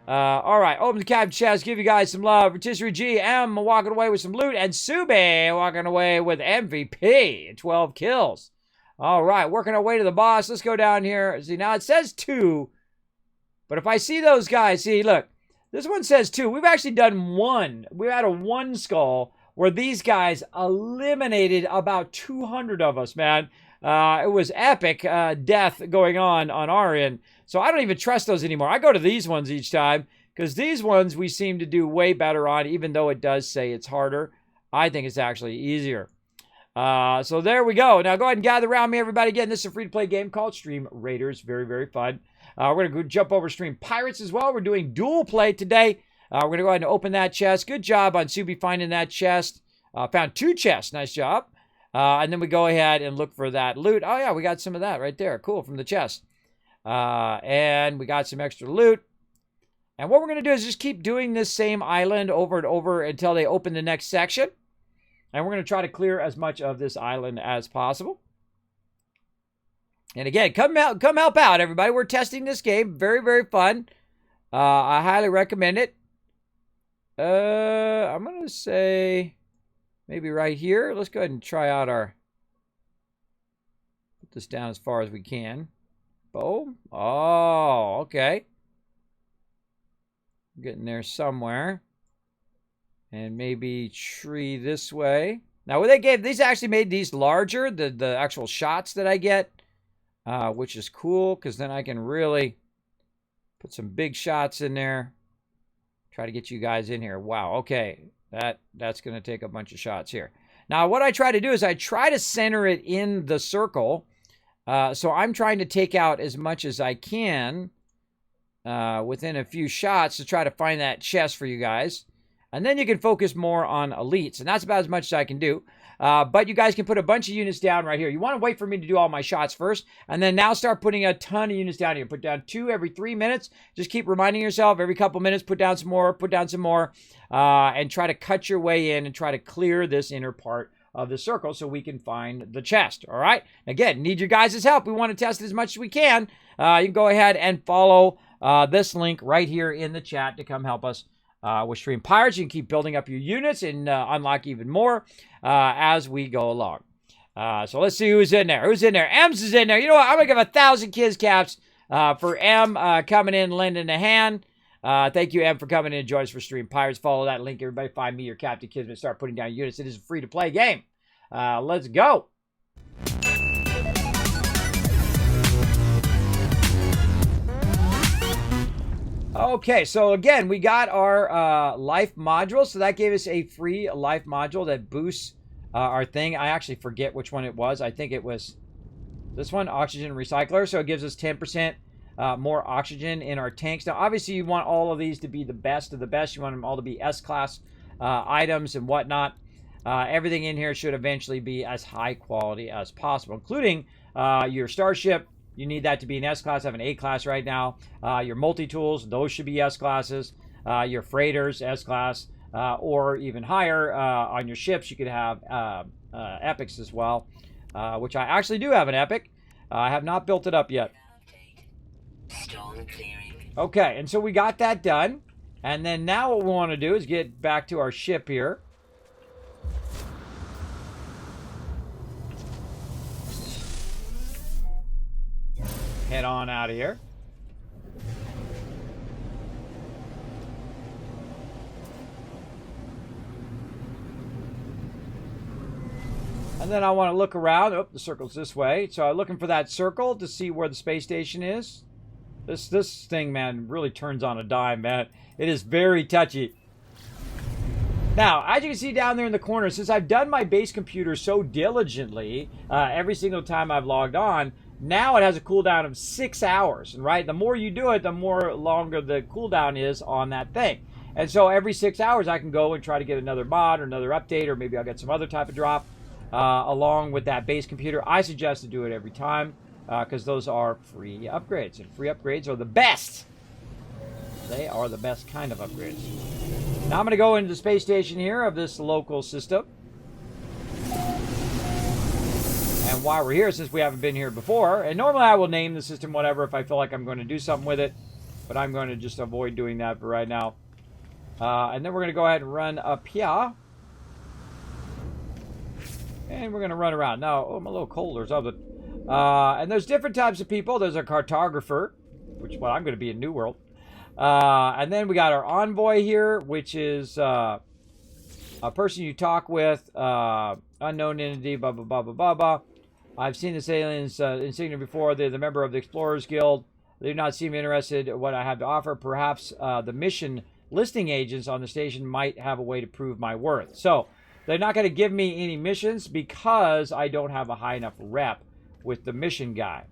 All right, open the captain chest, give you guys some love. Rotisserie G, M walking away with some loot, and Sube walking away with MVP, 12 kills. All right, working our way to the boss. Let's go down here. See, now it says 2, but if I see those guys, see, look, this one says 2. We've actually done 1. We had a 1 skull where these guys eliminated about 200 of us, man. It was epic death going on our end. So I don't even trust those anymore. I go to these ones each time because these ones we seem to do way better on, even though it does say it's harder. I think it's actually easier. So there we go. Now go ahead and gather around me, everybody. Again, this is a free-to-play game called Stream Raiders. Very, very fun. We're going to go jump over Stream Pirates as well. We're doing dual play today. We're going to go ahead and open that chest. Good job on Subi finding that chest. Found 2 chests. Nice job. And then we go ahead and look for that loot. Oh, yeah, we got some of that right there. Cool, from the chest. And we got some extra loot. And what we're going to do is just keep doing this same island over and over until they open the next section. And we're going to try to clear as much of this island as possible. And again, come help out, everybody. We're testing this game. Very, very fun. I highly recommend it. I'm going to say maybe right here. Let's go ahead and try out our... Put this down as far as we can. Boom. Oh, okay. Getting there somewhere. And maybe tree this way. Now, what they gave, these actually made these larger, the actual shots that I get, which is cool, because then I can really put some big shots in there. Try to get you guys in here. Wow, okay. That's going to take a bunch of shots here. Now, what I try to do is I try to center it in the circle. So I'm trying to take out as much as I can within a few shots to try to find that chest for you guys. And then you can focus more on elites. And that's about as much as I can do. But you guys can put a bunch of units down right here. You want to wait for me to do all my shots first. And then now start putting a ton of units down here. Put down 2 every 3 minutes. Just keep reminding yourself every couple minutes, put down some more, put down some more. And try to cut your way in and try to clear this inner part of the circle so we can find the chest. All right? Again, need your guys' help. We want to test it as much as we can. You can go ahead and follow this link right here in the chat to come help us with Stream Pirates. You can keep building up your units and unlock even more as we go along. So let's see who's in there. Who's in there? M's is in there. You know what? I'm going to give 1,000 kids caps for M coming in, lending a hand. Thank you, M, for coming in and joining us for Stream Pirates. Follow that link. Everybody find me, your Captain Kismet. Start putting down units. It is a free-to-play game. Let's go. Okay, so again, we got our life module. So that gave us a free life module that boosts our thing. I actually forget which one it was. I think it was this one, Oxygen Recycler. So it gives us 10% more oxygen in our tanks. Now, obviously, you want all of these to be the best of the best. You want them all to be S-class items and whatnot. Everything in here should eventually be as high quality as possible, including your starship. You need that to be an S-class. I have an A-class right now. Your multi-tools, those should be S-classes. Your freighters, S-class, or even higher. On your ships, you could have epics as well, which I actually do have an epic. I have not built it up yet. Okay, and so we got that done. And then now what we want to do is get back to our ship here. head on out of here. And then I want to look around. Oh, the circle's this way. So I'm looking for that circle to see where the space station is. This thing, man, really turns on a dime, man. It is very touchy. Now, as you can see down there in the corner, since I've done my base computer so diligently every single time I've logged on, now it has a cooldown of 6 hours, right? The more you do it, the more longer the cooldown is on that thing. And so every 6 hours, I can go and try to get another mod or another update, or maybe I'll get some other type of drop along with that base computer. I suggest to do it every time because those are free upgrades, and free upgrades are the best. They are the best kind of upgrades. Now I'm going to go into the space station here of this local system. And while we're here, since we haven't been here before, and normally I will name the system whatever if I feel like I'm going to do something with it, but I'm going to just avoid doing that for right now. And then we're going to go ahead and run up here. And we're going to run around. Now, oh, I'm a little cold or something. And there's different types of people. There's a cartographer, which is what I'm going to be in New World. And then we got our envoy here, which is a person you talk with, unknown entity, blah, blah, blah, blah, blah, blah. I've seen this alien's insignia before. They're the member of the Explorers Guild. They do not seem interested in what I have to offer. Perhaps the mission listing agents on the station might have a way to prove my worth. So they're not going to give me any missions because I don't have a high enough rep with the mission guy.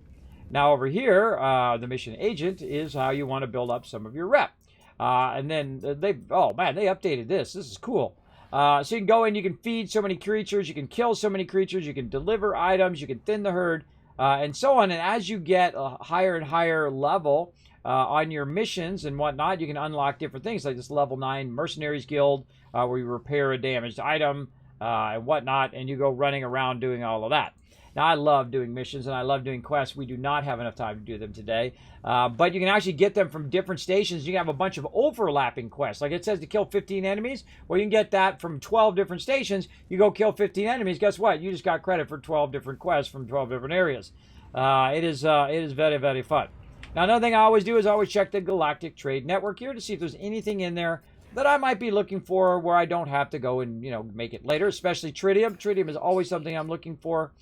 Now over here, the mission agent is how you want to build up some of your rep. And then oh man, they updated this. This is cool. So you can go in, you can feed so many creatures, you can kill so many creatures, you can deliver items, you can thin the herd, and so on. And as you get a higher and higher level on your missions and whatnot, you can unlock different things like this level 9 Mercenaries Guild, where you repair a damaged item and whatnot, and you go running around doing all of that. Now, I love doing missions and I love doing quests. We do not have enough time to do them today. But you can actually get them from different stations. You can have a bunch of overlapping quests. Like it says to kill 15 enemies. Well, you can get that from 12 different stations. You go kill 15 enemies. Guess what? You just got credit for 12 different quests from 12 different areas. It is very, very fun. Now, another thing I always do is always check the Galactic Trade Network here to see if there's anything in there that I might be looking for where I don't have to go and, make it later, especially tritium. Tritium is always something I'm looking for.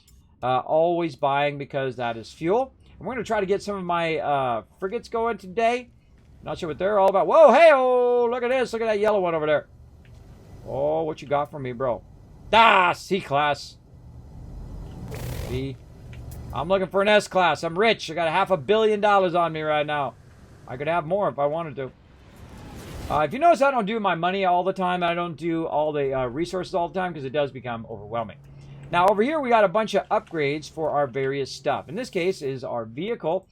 Always buying because that is fuel. And we're going to try to get some of my frigates going today. Not sure what they're all about. Whoa, hey, oh, look at this. Look at that yellow one over there. Oh, what you got for me, bro? Ah, C-class. B. I'm looking for an S-class. I'm rich. I got $500 million on me right now. I could have more if I wanted to. If you notice, I don't do my money all the time. I don't do all the resources all the time because it does become overwhelming. Now, over here, we got a bunch of upgrades for our various stuff. In this case, is our vehicle.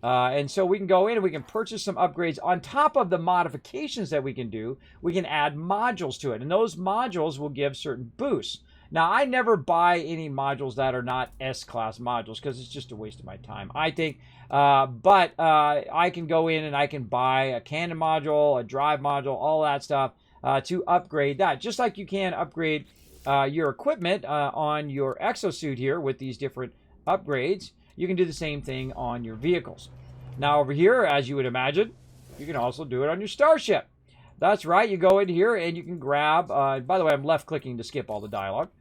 And so we can go in and we can purchase some upgrades. On top of the modifications that we can do, we can add modules to it. And those modules will give certain boosts. Now, I never buy any modules that are not S-class modules because it's just a waste of my time, I think. But I can go in and I can buy a cannon module, a drive module, all that stuff to upgrade that. Just like you can upgrade your equipment on your exosuit here with these different upgrades, you can do the same thing on your vehicles. Now over here, as you would imagine, you can also do it on your starship. That's right, you go in here and you can grab, by the way, I'm left clicking to skip all the dialogue.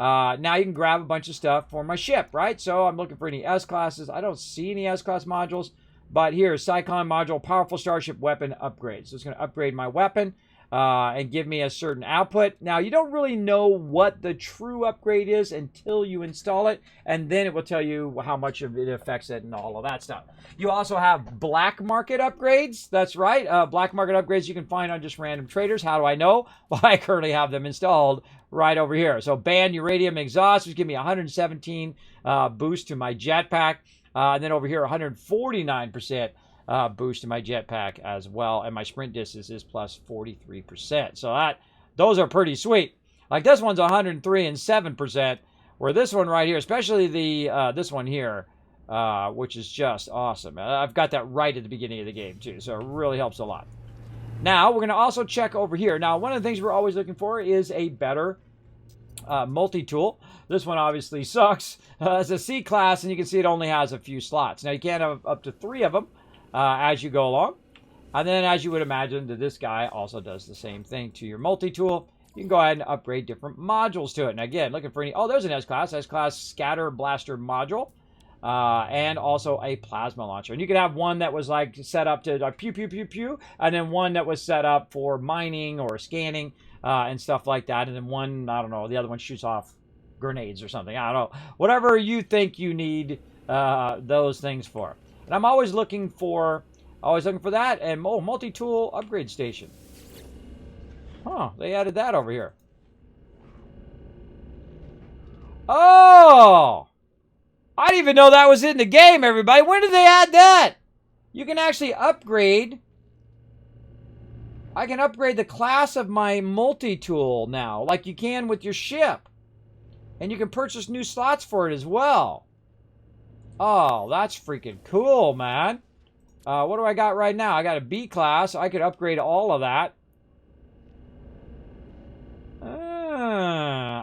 Now you can grab a bunch of stuff for my ship, right? So I'm looking for any S-classes. I don't see any S-class modules, but here, Psychon module, powerful starship weapon upgrade. So it's going to upgrade my weapon. And give me a certain output. Now, you don't really know what the true upgrade is until you install it, and then it will tell you how much of it affects it and all of that stuff. You also have black market upgrades. That's right. Black market upgrades you can find on just random traders. How do I know? Well, I currently have them installed right over here. So, banned uranium exhaust, which give me 117 boost to my jetpack. And then over here, 149%. Boost to my jetpack as well, and my sprint distance is plus 43%. So those are pretty sweet. Like this one's 103 and 7%, where this one right here, especially the this one here, which is just awesome. I've got that right at the beginning of the game too, so it really helps a lot. Now we're going to also check over here. Now one of the things we're always looking for is a better Multitool. This one obviously sucks. It's a C class, and you can see it only has a few slots. Now, you can have up to 3 of them as you go along. And then, as you would imagine, this guy also does the same thing to your multi-tool. You can go ahead and upgrade different modules to it. And again, looking for any... Oh, there's an S-Class Scatter Blaster module. And also a plasma launcher. And you could have one that was like set up to like pew, pew, pew, pew. And then one that was set up for mining or scanning and stuff like that. And then one, I don't know, the other one shoots off grenades or something. I don't know. Whatever you think you need those things for. And I'm always looking for that. And multi-tool upgrade station. Huh, they added that over here. Oh! I didn't even know that was in the game, everybody. When did they add that? You can actually upgrade. I can upgrade the class of my multi-tool now, like you can with your ship. And you can purchase new slots for it as well. Oh, that's freaking cool, man. What do I got right now? I got a B class. I could upgrade all of that.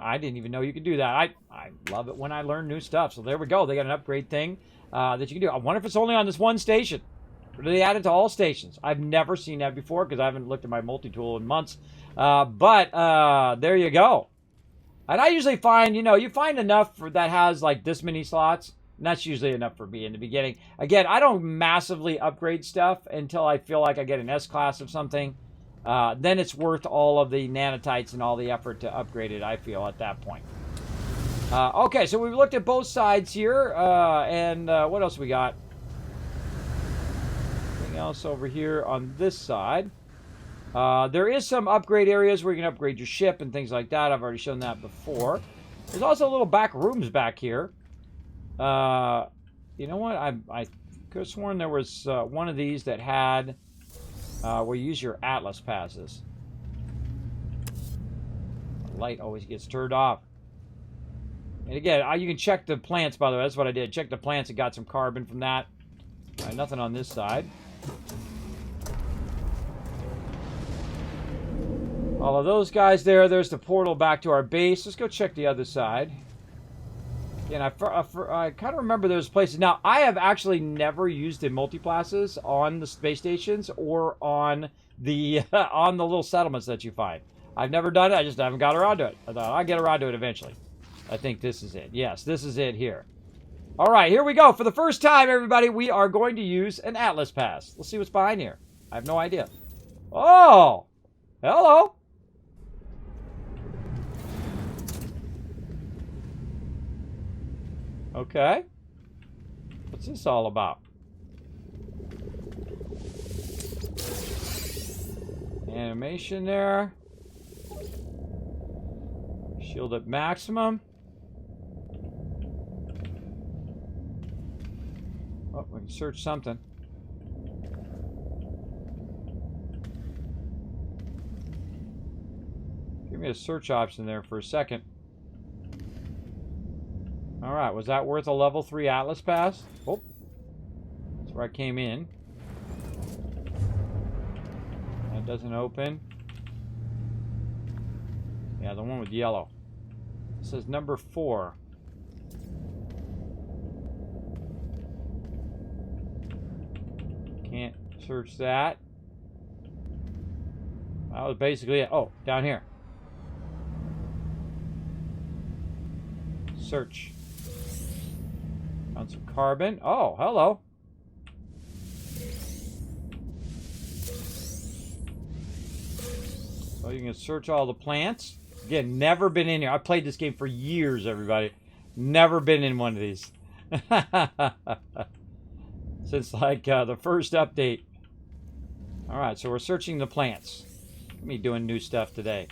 I didn't even know you could do that. I love it when I learn new stuff. So there we go. They got an upgrade thing that you can do. I wonder if it's only on this one station. Or do they add it to all stations? I've never seen that before because I haven't looked at my multi-tool in months. But there you go. And I usually find, you find enough that has like this many slots. And that's usually enough for me in the beginning. Again, I don't massively upgrade stuff until I feel like I get an S-Class of something. Then it's worth all of the nanotites and all the effort to upgrade it, I feel, at that point. Okay, so we've looked at both sides here. And what else we got? Anything else over here on this side? There is some upgrade areas where you can upgrade your ship and things like that. I've already shown that before. There's also little back rooms back here. You know what? I could have sworn there was one of these that had... where you use your Atlas passes. The light always gets turned off. And again, you can check the plants, by the way. That's what I did. Check the plants and got some carbon from that. All right, nothing on this side. All of those guys there. There's the portal back to our base. Let's go check the other side. And I kind of remember those places. Now, I have actually never used the multiplazas on the space stations or on the on the little settlements that you find. I've never done it. I just haven't got around to it. I thought I'll get around to it eventually. I think this is it. Yes, this is it here. All right, here we go. For the first time, everybody, we are going to use an Atlas pass. Let's see what's behind here. I have no idea. Oh, hello. Okay. What's this all about? Animation there. Shield at maximum. Oh, we can search something. Give me a search option there for a second. Alright, was that worth a level 3 Atlas pass? Oh, that's where I came in. That doesn't open. Yeah, the one with yellow. It says number 4. Can't search that. That was basically it. Oh, down here. Search. Found some carbon. Oh, hello. So you can search all the plants. Again, never been in here. I played this game for years, everybody. Never been in one of these. Since like the first update. Alright, so we're searching the plants. Me doing new stuff today.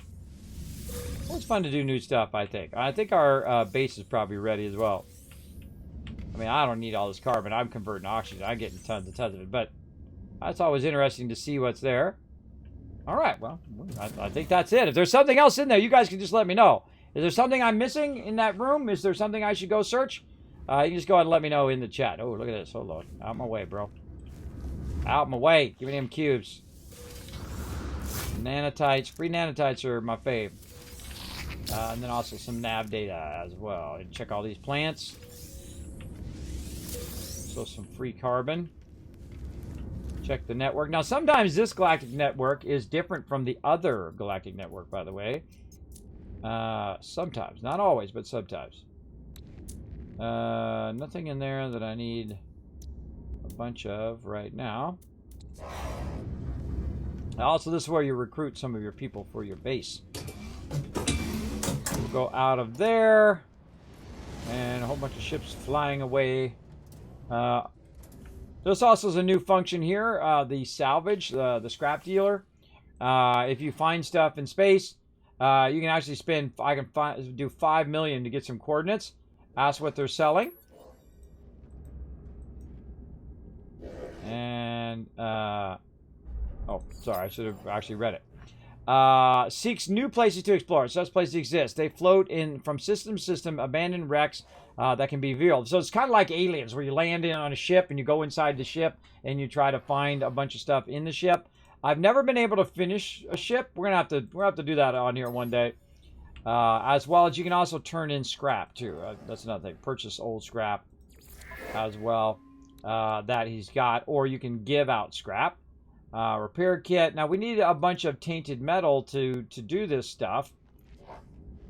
Well, it's fun to do new stuff, I think. I think our base is probably ready as well. I mean, I don't need all this carbon. I'm converting oxygen. I'm getting tons and tons of it. But that's always interesting to see what's there. All right, well, I think that's it. If there's something else in there, you guys can just let me know. Is there something I'm missing in that room? Is there something I should go search? You can just go ahead and let me know in the chat. Oh, look at this. Hold on. Out my way, bro. Out my way. Give me them cubes. Nanotites. Free nanotites are my fave. And then also some nav data as well. And check all these plants. So some free carbon. Check the network. Now, sometimes this galactic network is different from the other galactic network, by the way. Sometimes. Not always, but sometimes. Nothing in there that I need a bunch of right now. Also, this is where you recruit some of your people for your base. We'll go out of there. And a whole bunch of ships flying away. This also is a new function here. The salvage, the scrap dealer. If you find stuff in space, you can actually spend, do 5 million to get some coordinates. Ask what they're selling. And, oh, sorry, I should have actually read it. Seeks new places to explore. Such places exist. They float in from system to system, abandoned wrecks that can be revealed. So it's kind of like Aliens, where you land in on a ship and you go inside the ship and you try to find a bunch of stuff in the ship. I've never been able to finish a ship. We're gonna have to do that on here one day. As well as you can also turn in scrap too. That's another thing. Purchase old scrap as well that he's got, or you can give out scrap. Repair kit. Now we need a bunch of tainted metal to do this stuff.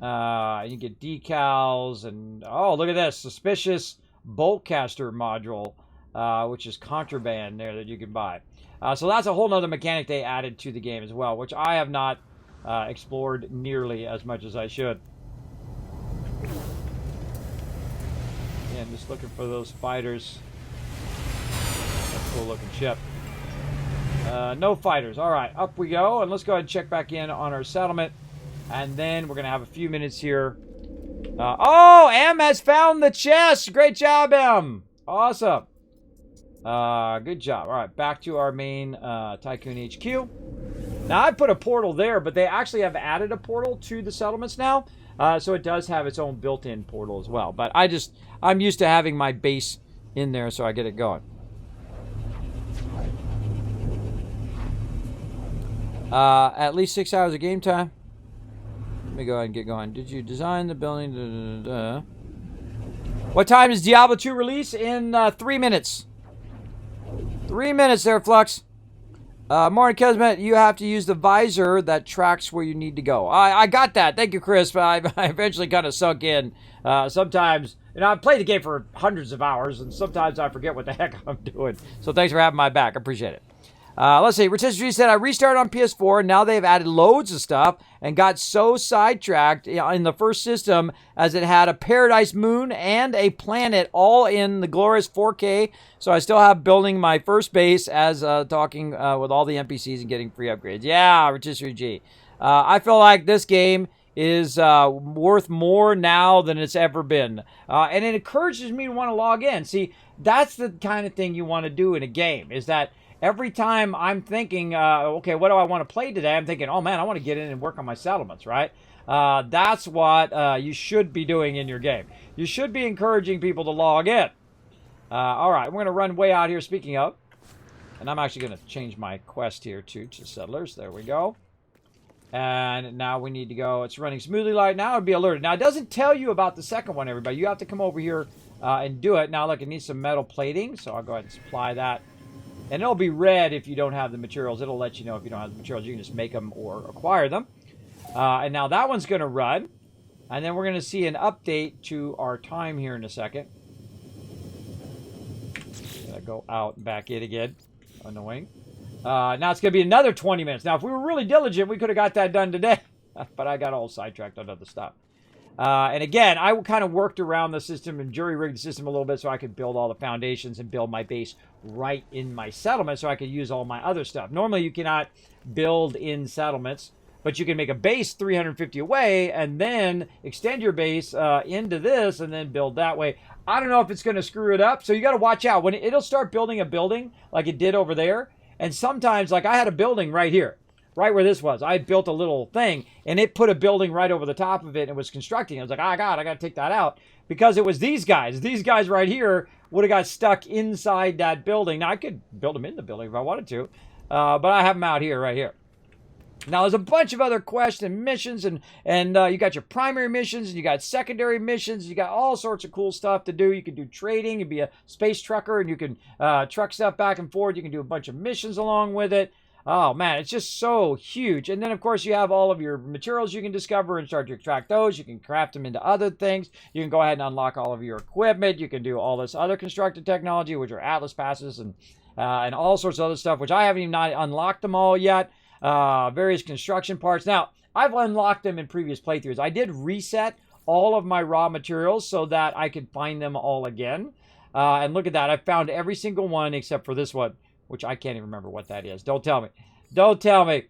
You get decals and oh, look at this suspicious bolt caster module, which is contraband there that you can buy. So that's a whole nother mechanic they added to the game as well, which I have not explored nearly as much as I should. Yeah, I'm just looking for those fighters. That's a cool looking ship. No fighters. All right, up we go, and let's go ahead and check back in on our settlement, and then we're gonna have a few minutes here. Oh, M has found the chest. Great job, M. Awesome. Good job. All right, back to our main Tycoon HQ. Now, I put a portal there, but they actually have added a portal to the settlements now. So it does have its own built-in portal as well. But I'm used to having my base in there, so I get it going. At least 6 hours of game time. Let me go ahead and get going. Did you design the building? Da, da, da. What time does Diablo 2 release? In 3 minutes. 3 minutes there, Flux. Morning, Kismet. You have to use the visor that tracks where you need to go. I got that. Thank you, Chris. But I eventually kind of sunk in. Sometimes, I've played the game for hundreds of hours, and sometimes I forget what the heck I'm doing. So thanks for having my back. I appreciate it. Let's see. Rotisserie G said, I restarted on PS4, and now they've added loads of stuff and got so sidetracked in the first system as it had a paradise moon and a planet all in the glorious 4K. So I still have building my first base as talking with all the NPCs and getting free upgrades. Yeah, Rotisserie G. I feel like this game is worth more now than it's ever been. And it encourages me to want to log in. See, that's the kind of thing you want to do in a game, is that every time I'm thinking, okay, what do I want to play today? I'm thinking, oh man, I want to get in and work on my settlements, right? That's what you should be doing in your game. You should be encouraging people to log in. All right, we're going to run way out here, speaking of. And I'm actually going to change my quest here to settlers. There we go. And now we need to go. It's running smoothly right now. It'll be alerted. Now, it doesn't tell you about the second one, everybody. You have to come over here and do it. Now, look, it needs some metal plating, so I'll go ahead and supply that. And it'll be red if you don't have the materials. It'll let you know if you don't have the materials. You can just make them or acquire them. And now that one's going to run. And then we're going to see an update to our time here in a second. Gonna go out and back in again. Annoying. Now it's going to be another 20 minutes. Now, if we were really diligent, we could have got that done today. But I got all sidetracked on other stuff. And again, I kind of worked around the system and jury-rigged the system a little bit so I could build all the foundations and build my base right in my settlement so I could use all my other stuff. Normally, you cannot build in settlements, but you can make a base 350 away and then extend your base into this and then build that way. I don't know if it's going to screw it up, so you got to watch out. When it'll start building a building like it did over there, and sometimes, like I had a building right here. Right where this was. I built a little thing, and it put a building right over the top of it and was constructing. I was like, oh, God, I got to take that out. Because it was these guys. These guys right here would have got stuck inside that building. Now, I could build them in the building if I wanted to, but I have them out here, right here. Now, there's a bunch of other quests and missions, and you got your primary missions, and you got secondary missions. You got all sorts of cool stuff to do. You can do trading. You can be a space trucker, and you can truck stuff back and forth. You can do a bunch of missions along with it. Oh, man, it's just so huge. And then, of course, you have all of your materials you can discover and start to extract those. You can craft them into other things. You can go ahead and unlock all of your equipment. You can do all this other constructed technology, which are Atlas passes and all sorts of other stuff, which I haven't even unlocked them all yet. Various construction parts. Now, I've unlocked them in previous playthroughs. I did reset all of my raw materials so that I could find them all again. And look at that. I found every single one except for this one, which I can't even remember what that is. Don't tell me. Don't tell me.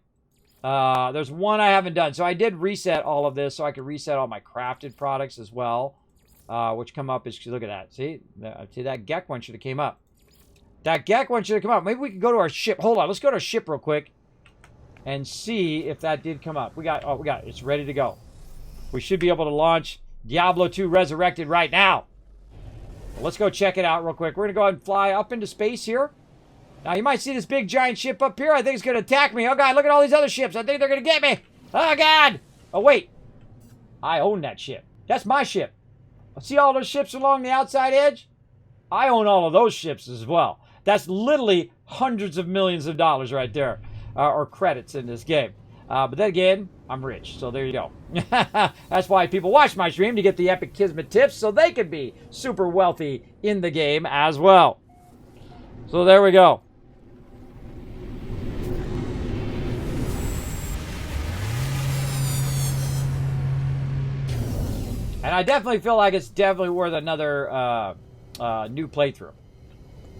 There's one I haven't done. So I did reset all of this so I could reset all my crafted products as well, which come up as, look at that. See, that Gek one should have came up. That Gek one should have come up. Maybe we can go to our ship. Hold on. Let's go to our ship real quick and see if that did come up. We got it. It's ready to go. We should be able to launch Diablo 2 Resurrected right now. Well, let's go check it out real quick. We're going to go ahead and fly up into space here. Now, you might see this big giant ship up here. I think it's going to attack me. Oh, God, look at all these other ships. I think they're going to get me. Oh, God. Oh, wait. I own that ship. That's my ship. See all those ships along the outside edge? I own all of those ships as well. That's literally hundreds of millions of dollars right there, or credits in this game. But then again, I'm rich, so there you go. That's why people watch my stream, to get the epic Kismet tips so they could be super wealthy in the game as well. So there we go. And I definitely feel like it's definitely worth another new playthrough.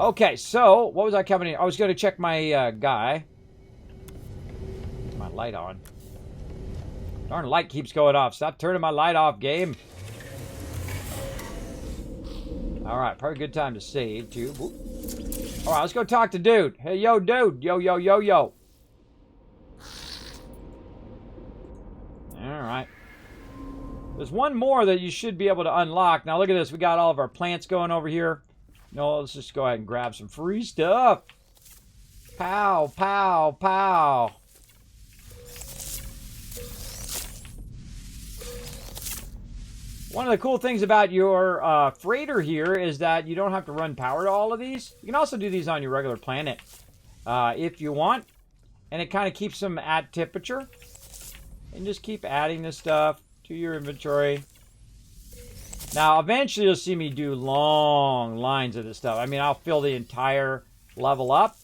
Okay, so what was I coming in? I was going to check my guy. My light on. Darn light keeps going off. Stop turning my light off, game. Alright, probably a good time to save, too. Alright, let's go talk to dude. Hey, yo, dude. Yo, yo, yo, yo. Alright. There's one more that you should be able to unlock. Now, look at this. We got all of our plants going over here. No, let's just go ahead and grab some free stuff. Pow, pow, pow. One of the cool things about your freighter here is that you don't have to run power to all of these. You can also do these on your regular planet if you want. And it kind of keeps them at temperature. And just keep adding this stuff to your inventory. Now, eventually you'll see me do long lines of this stuff. I mean, I'll fill the entire level up.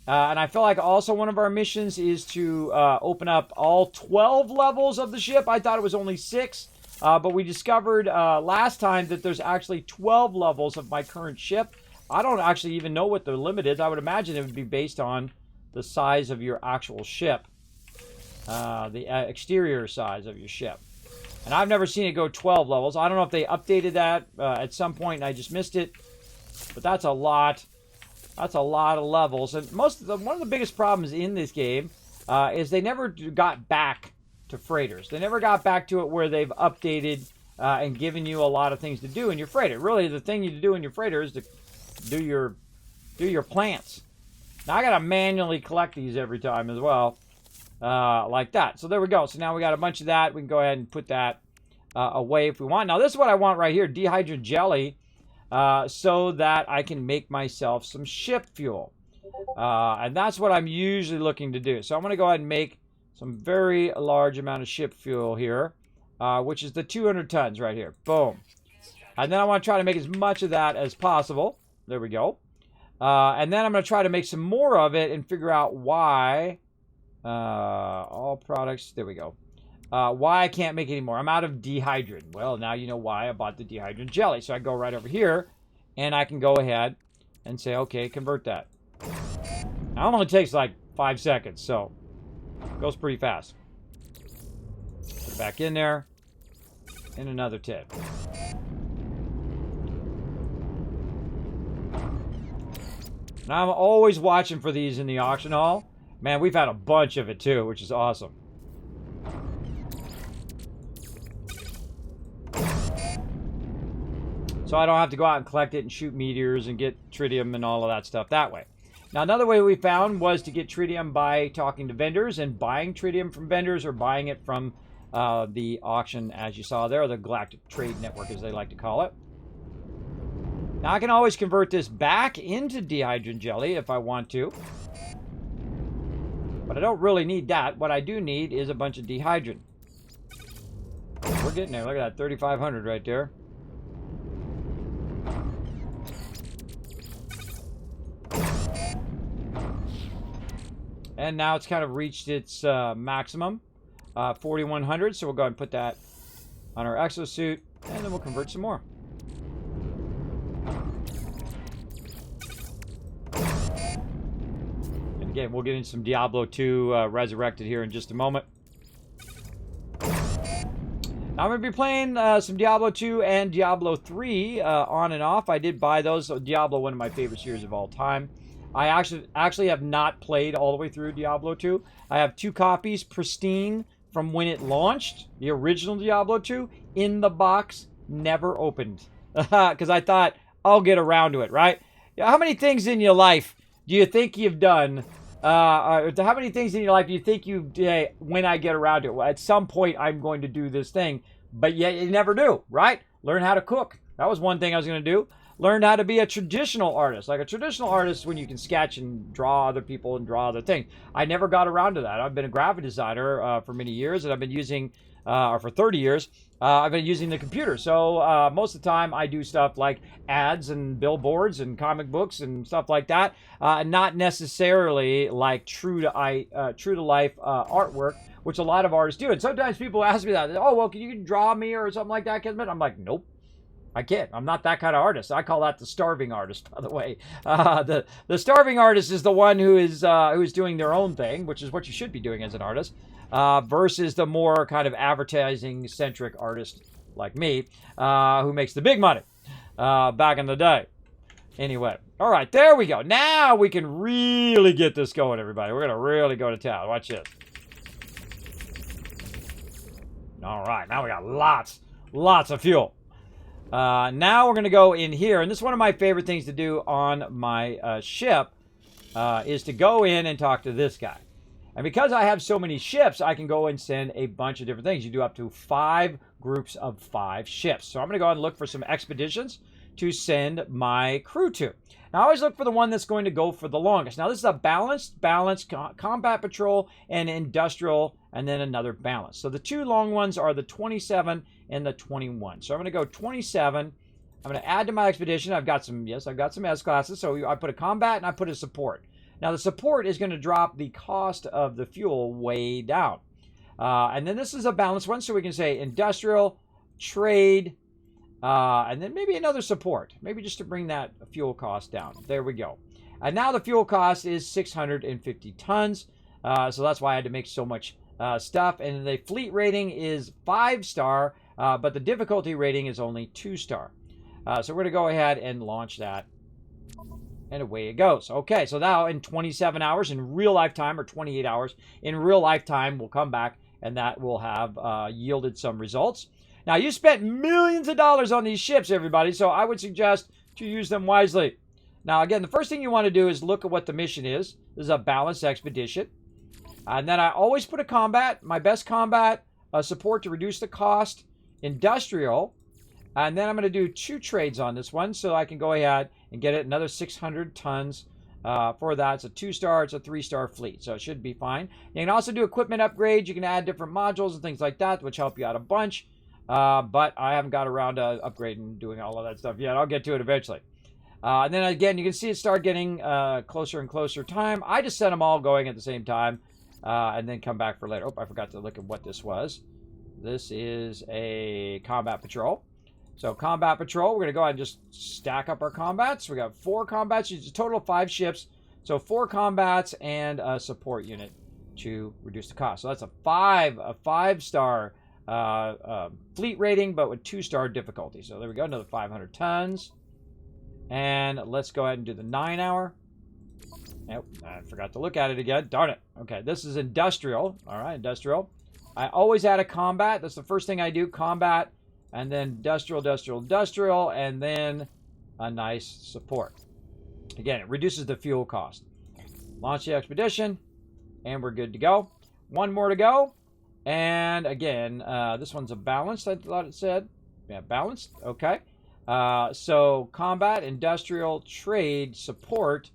And I feel like also one of our missions is to open up all 12 levels of the ship. I thought it was only 6. But we discovered last time that there's actually 12 levels of my current ship. I don't actually even know what the limit is. I would imagine it would be based on the size of your actual ship. The exterior size of your ship. And I've never seen it go 12 levels. I don't know if they updated that at some point and I just missed it. But that's a lot. That's a lot of levels. And one of the biggest problems in this game is they never got back to freighters. They never got back to it where they've updated and given you a lot of things to do in your freighter. Really, the thing you do in your freighter is to do your plants. Now, I got to manually collect these every time as well. Like that. So there we go. So now we got a bunch of that. We can go ahead and put that away if we want. Now this is what I want right here. Dehydrated jelly. So that I can make myself some ship fuel. And that's what I'm usually looking to do. So I'm going to go ahead and make some very large amount of ship fuel here. Which is the 200 tons right here. Boom. And then I want to try to make as much of that as possible. There we go. And then I'm going to try to make some more of it and figure out why... all products, there we go. Why I can't make any more. I'm out of dehydrated. Well, now you know why I bought the dehydrated jelly. So I go right over here and I can go ahead and say, okay, convert that. Now it only takes like 5 seconds, so it goes pretty fast. Put it back in there. And another tip. Now I'm always watching for these in the auction hall. Man, we've had a bunch of it too, which is awesome. So I don't have to go out and collect it and shoot meteors and get tritium and all of that stuff that way. Now, another way we found was to get tritium by talking to vendors and buying tritium from vendors or buying it from the auction, as you saw there, or the Galactic Trade Network, as they like to call it. Now, I can always convert this back into dihydrogen jelly if I want to. But I don't really need that. What I do need is a bunch of dihydrogen. We're getting there. Look at that, 3,500 right there. And now it's kind of reached its maximum, 4,100. So we'll go ahead and put that on our exosuit, and then we'll convert some more. And again, we'll get into some Diablo 2 Resurrected here in just a moment. Now I'm going to be playing some Diablo 2 and Diablo 3 on and off. I did buy those. So Diablo, one of my favorite series of all time. I actually have not played all the way through Diablo 2. I have 2 copies, pristine, from when it launched, the original Diablo 2, in the box, never opened. Because I thought, I'll get around to it, right? How many things in your life do you think you've done? How many things in your life do you think you did when I get around to it? Well, at some point, I'm going to do this thing, but yet you never do, right? Learn how to cook. That was one thing I was going to do. Learn how to be a traditional artist. Like a traditional artist when you can sketch and draw other people and draw other things. I never got around to that. I've been a graphic designer for many years, and I've been using, or for 30 years, I've been using the computer. So most of the time I do stuff like ads and billboards and comic books and stuff like that. Not necessarily like true to life artwork, which a lot of artists do. And sometimes people ask me that, oh, well, can you draw me or something like that, Kismet? I'm like, nope. I can't. I'm not that kind of artist. I call that the starving artist, by the way. The starving artist is the one who is doing their own thing, which is what you should be doing as an artist, versus the more kind of advertising-centric artist like me, who makes the big money back in the day. Anyway, all right, there we go. Now we can really get this going, everybody. We're going to really go to town. Watch this. All right, now we got lots of fuel. Now we're going to go in here, and this is one of my favorite things to do on my ship, is to go in and talk to this guy. And because I have so many ships, I can go and send a bunch of different things. You do up to 5 groups of 5 ships. So I'm going to go and look for some expeditions to send my crew to. Now I always look for the one that's going to go for the longest. Now this is a balanced combat patrol and industrial, and then another balance. So the 2 long ones are the 27 and the 21. So I'm going to go 27. I'm going to add to my expedition. I've got some S classes. So I put a combat and I put a support. Now the support is going to drop the cost of the fuel way down. And then this is a balanced one. So we can say industrial, trade, and then maybe another support. Maybe just to bring that fuel cost down. There we go. And now the fuel cost is 650 tons. So that's why I had to make so much stuff. And the fleet rating is 5-star. But the difficulty rating is only 2-star. So we're going to go ahead and launch that. And away it goes. Okay, so now in 27 hours in real life time, or 28 hours in real life time, we'll come back and that will have yielded some results. Now, you spent millions of dollars on these ships, everybody, so I would suggest to use them wisely. Now, again, the first thing you want to do is look at what the mission is. This is a balanced expedition. And then I always put a combat, my best combat, support to reduce the cost, industrial, and then I'm going to do 2 trades on this one so I can go ahead and get it another 600 tons for that. It's a 2-star, it's a 3-star fleet, so it should be fine. You can also do equipment upgrades. You can add different modules and things like that, which help you out a bunch. But I haven't got around to upgrading and doing all of that stuff yet. I'll get to it eventually. And then again, you can see it start getting closer and closer time. I just set them all going at the same time and then come back for later. Oh, I forgot to look at what this was. This is a combat patrol. So combat patrol, we're going to go ahead and just stack up our combats. We got 4 combats. It's a total of 5 ships. So 4 combats and a support unit to reduce the cost. So that's a 5-star fleet rating, but with 2-star difficulty. So there we go, another 500 tons. And let's go ahead and do the 9-hour. Nope, I forgot to look at it again. Darn it. Okay, this is industrial. All right, industrial. I always add a combat. That's the first thing I do, combat. And then industrial, and then a nice support. Again, it reduces the fuel cost. Launch the expedition. And we're good to go. One more to go. And again, this one's a balanced, I thought it said. Yeah, balanced. Okay. So combat, industrial, trade, support.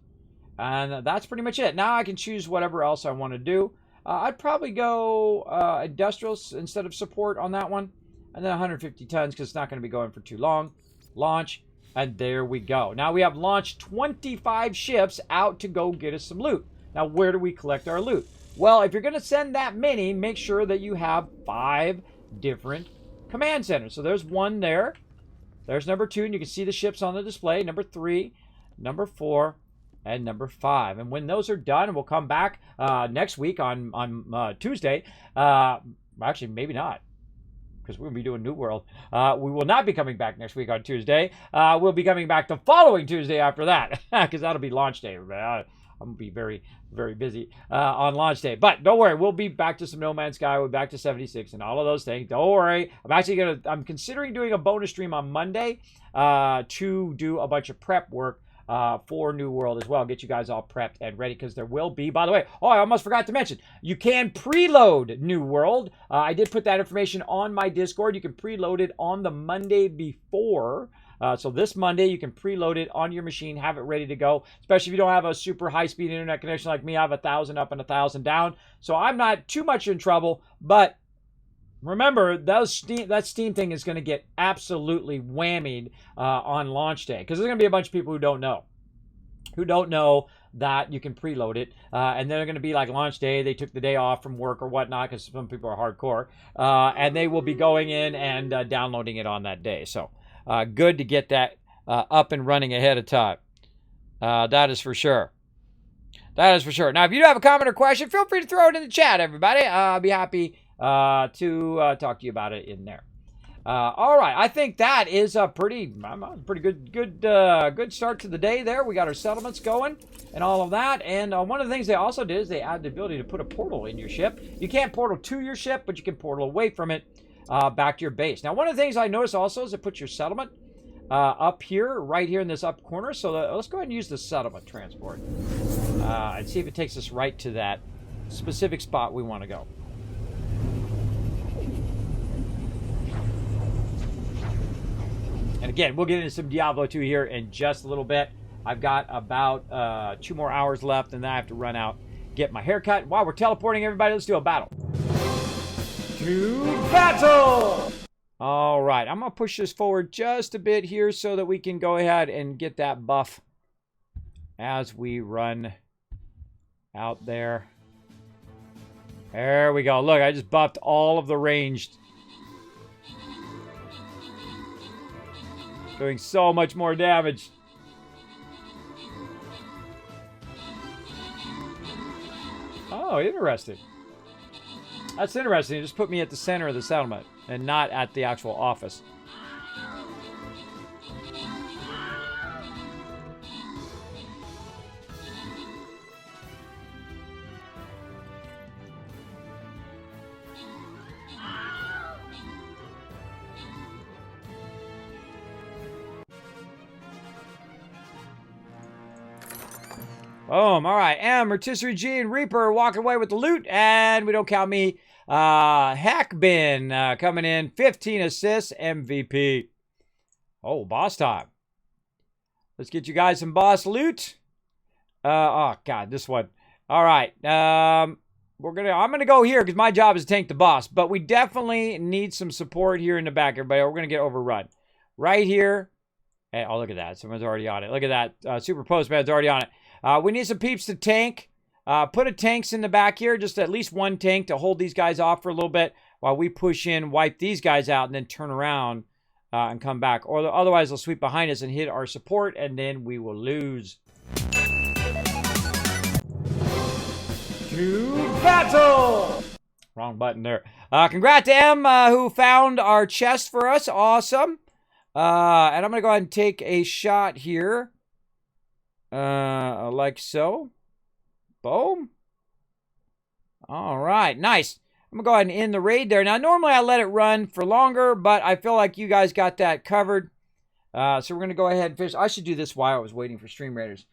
And that's pretty much it. Now I can choose whatever else I want to do. I'd probably go industrial instead of support on that one. And then 150 tons because it's not going to be going for too long. Launch. And there we go. Now we have launched 25 ships out to go get us some loot. Now where do we collect our loot? Well, if you're going to send that many, make sure that you have 5 different command centers. So there's one there. There's number 2, and you can see the ships on the display. Number 3, number 4, and number 5. And when those are done, we'll come back next week on Tuesday. Actually, maybe not, because we're going to be doing New World. We will not be coming back next week on Tuesday. We'll be coming back the following Tuesday after that, because that'll be launch day. I'm going to be very, very busy on launch day. But don't worry, we'll be back to some No Man's Sky. We'll be back to 76 and all of those things. Don't worry. I'm considering doing a bonus stream on Monday to do a bunch of prep work for New World as well. Get you guys all prepped and ready, because there will be, by the way, I almost forgot to mention, you can preload New World. I did put that information on my Discord. You can preload it on the Monday before. So this Monday, you can preload it on your machine, have it ready to go, especially if you don't have a super high-speed internet connection like me. I have 1,000 up and 1,000 down, so I'm not too much in trouble. But remember, that Steam thing is going to get absolutely whammied on launch day, because there's going to be a bunch of people who don't know that you can preload it, and they're going to be like launch day. They took the day off from work or whatnot, because some people are hardcore, and they will be going in and downloading it on that day. So good to get that up and running ahead of time. That is for sure. That is for sure. Now, if you do have a comment or question, feel free to throw it in the chat, everybody. I'll be happy to talk to you about it in there. All right, I think that is a pretty good start to the day there. We got our settlements going and all of that. And one of the things they also did is they added the ability to put a portal in your ship. You can't portal to your ship, but you can portal away from it back to your base. Now, one of the things I noticed also is it puts your settlement up here, right here in this up corner. So let's go ahead and use the settlement transport and see if it takes us right to that specific spot we want to go. And again, we'll get into some Diablo 2 here in just a little bit. I've got about 2 more hours left, and then I have to run out, get my hair cut. While we're teleporting, everybody, let's do a battle. To battle! All right, I'm going to push this forward just a bit here so that we can go ahead and get that buff as we run out there. There we go. Look, I just buffed all of the ranged. Doing so much more damage. Oh, interesting. That's interesting. It just put me at the center of the settlement and not at the actual office. Boom. All right. Rotisserie G and Reaper walking away with the loot. And we don't count me. Hackbin coming in. 15 assists. MVP. Oh, boss time. Let's get you guys some boss loot. Oh, God. This one. All right. I'm going to go here because my job is to tank the boss. But we definitely need some support here in the back, everybody. We're going to get overrun. Right here. And, oh, look at that. Someone's already on it. Look at that. Super Postman's already on it. We need some peeps to tank. Put a tanks in the back here. Just at least one tank to hold these guys off for a little bit while we push in, wipe these guys out, and then turn around and come back. Or otherwise, they'll sweep behind us and hit our support, and then we will lose. To battle! Wrong button there. Congrats to M who found our chest for us. Awesome. And I'm going to go ahead and take a shot here. Like so. Boom. All right, nice. I'm gonna go ahead and end the raid there. Now, normally I let it run for longer, but I feel like you guys got that covered. So we're gonna go ahead and finish. I should do this while I was waiting for Stream Raiders.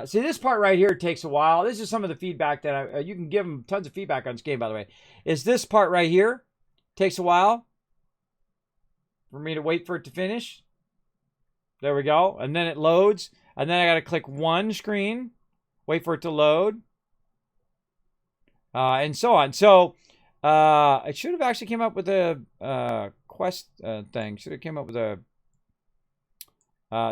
See, this part right here takes a while. This is some of the feedback that you can give them tons of feedback on this game, by the way. Is this part right here takes a while for me to wait for it to finish. There we go. And then it loads. And then I got to click one screen, wait for it to load, and so on. So it should have actually came up with a quest thing. Should have came up with a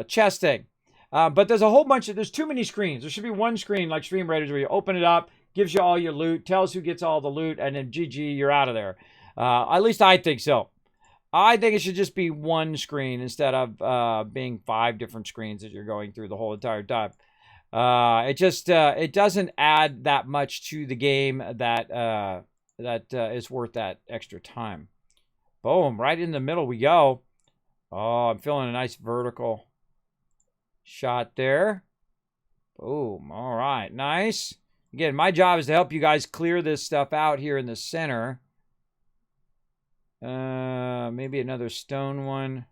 chest thing. But there's a whole bunch of, there's too many screens. There should be one screen like Stream Raiders where you open it up, gives you all your loot, tells who gets all the loot, and then GG, you're out of there. At least I think so. I think it should just be one screen instead of being 5 different screens that you're going through the whole entire time. It doesn't add that much to the game that is worth that extra time. Boom, right in the middle we go. Oh, I'm feeling a nice vertical shot there. Boom. All right. Nice. Again, my job is to help you guys clear this stuff out here in the center. Maybe another stone one.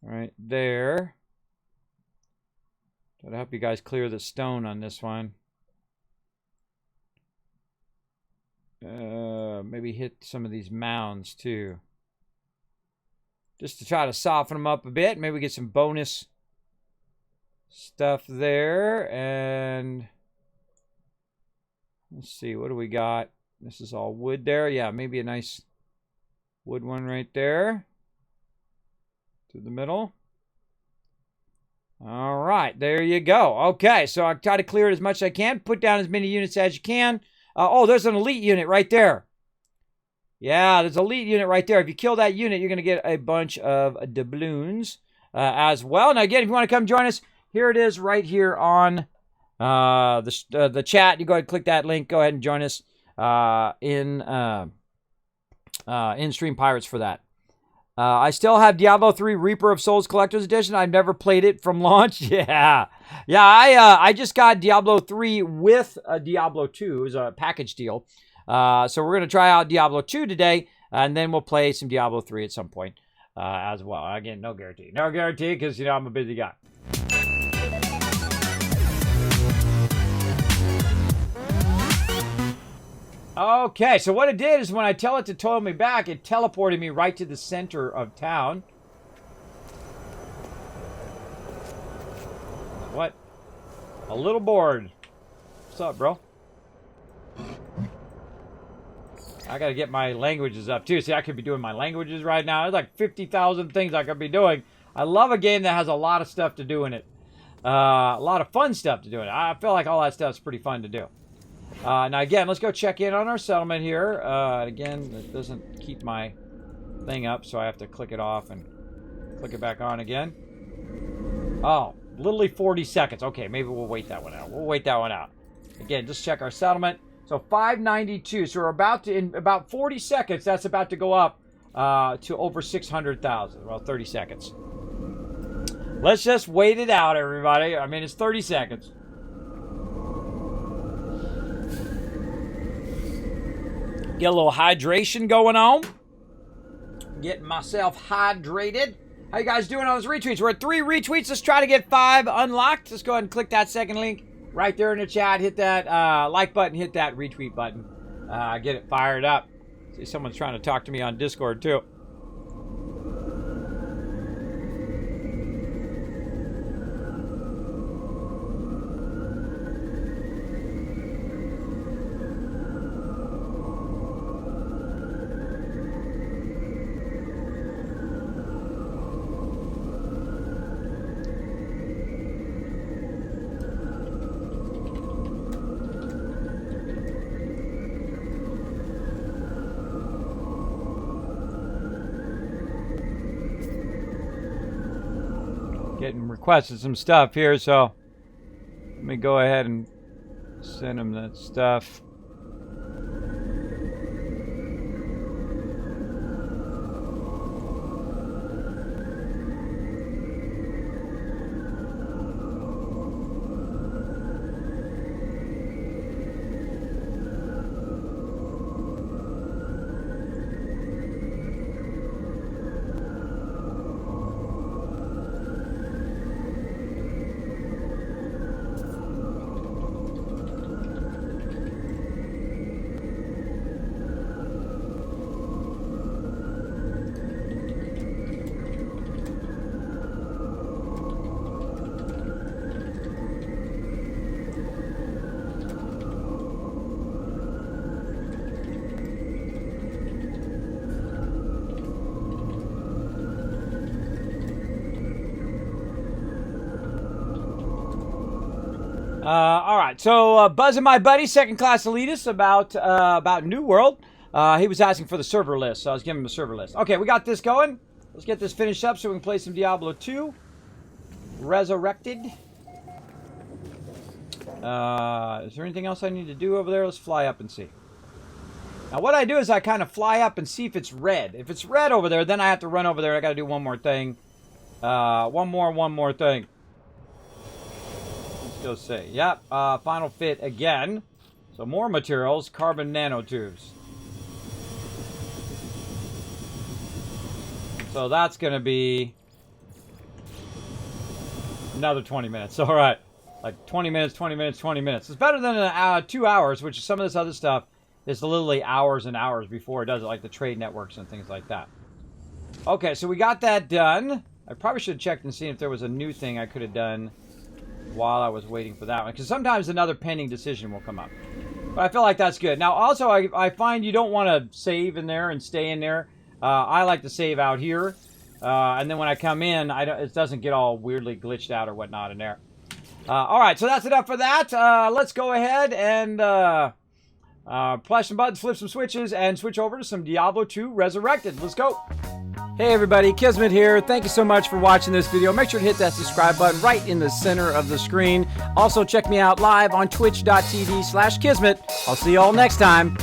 Right there. Try to help you guys clear the stone on this one. Maybe hit some of these mounds too. Just to try to soften them up a bit. Maybe get some bonus stuff there. And let's see, what do we got? This is all wood there. Yeah, maybe a nice wood one right there. Through the middle. All right, there you go. Okay, so I try to clear it as much as I can. Put down as many units as you can. Oh, there's an elite unit right there. Yeah, there's an elite unit right there. If you kill that unit, you're going to get a bunch of doubloons as well. Now, again, if you want to come join us, here it is right here on the chat. You go ahead and click that link. Go ahead and join us in Stream Pirates for that. I still have Diablo 3 Reaper of Souls Collector's Edition. I've never played it from launch. Yeah. I just got Diablo 3 with a Diablo 2. It was a package deal. So we're going to try out Diablo 2 today, and then we'll play some Diablo 3 at some point as well. Again, no guarantee. No guarantee because, you know, I'm a busy guy. Okay, so what it did is when I tell it to tow me back, it teleported me right to the center of town. What? A little bored. What's up, bro? I gotta get my languages up too. See, I could be doing my languages right now. There's like 50,000 things I could be doing. I love a game that has a lot of stuff to do in it. A lot of fun stuff to do in it. I feel like all that stuff's pretty fun to do. Now, again, let's go check in on our settlement here. Again, it doesn't keep my thing up, so I have to click it off and click it back on again. Oh, literally 40 seconds. Okay, maybe we'll wait that one out. We'll wait that one out. Again, just check our settlement. So 592. So we're about to, in about 40 seconds, that's about to go up to over 600,000. Well, 30 seconds. Let's just wait it out, everybody. I mean, it's 30 seconds. Get a little hydration going on. Getting myself hydrated. How you guys doing on those retweets? We're at 3 retweets. Let's try to get 5 unlocked. Let's go ahead and click that second link right there in the chat. Hit that like button. Hit that retweet button. Get it fired up. See, someone's trying to talk to me on Discord too. Getting requested some stuff here, so let me go ahead and send them that stuff. All right, so buzzing my buddy, second class elitist, about New World. He was asking for the server list, so I was giving him the server list. Okay, we got this going. Let's get this finished up so we can play some Diablo 2. Resurrected. Is there anything else I need to do over there? Let's fly up and see. Now, what I do is I kind of fly up and see if it's red. If it's red over there, then I have to run over there. I got to do one more thing. One more thing. Let's go see. Yep, final fit again. So more materials, carbon nanotubes. So that's going to be another 20 minutes. All right. Like 20 minutes, 20 minutes, 20 minutes. It's better than 2 hours, which is some of this other stuff is literally hours and hours before it does it, like the trade networks and things like that. Okay, so we got that done. I probably should have checked and seen if there was a new thing I could have done while I was waiting for that one, because sometimes another pending decision will come up. But I feel like that's good. Now, also, I find you don't want to save in there and stay in there. I like to save out here, and then when I come in, it doesn't get all weirdly glitched out or whatnot in there. All right, so that's enough for that. Let's go ahead and flash some buttons, flip some switches, and switch over to some Diablo 2 Resurrected. Let's go. Hey everybody, Kismet here. Thank you so much for watching this video. Make sure to hit that subscribe button right in the center of the screen. Also, check me out live on twitch.tv/Kismet. I'll see you all next time.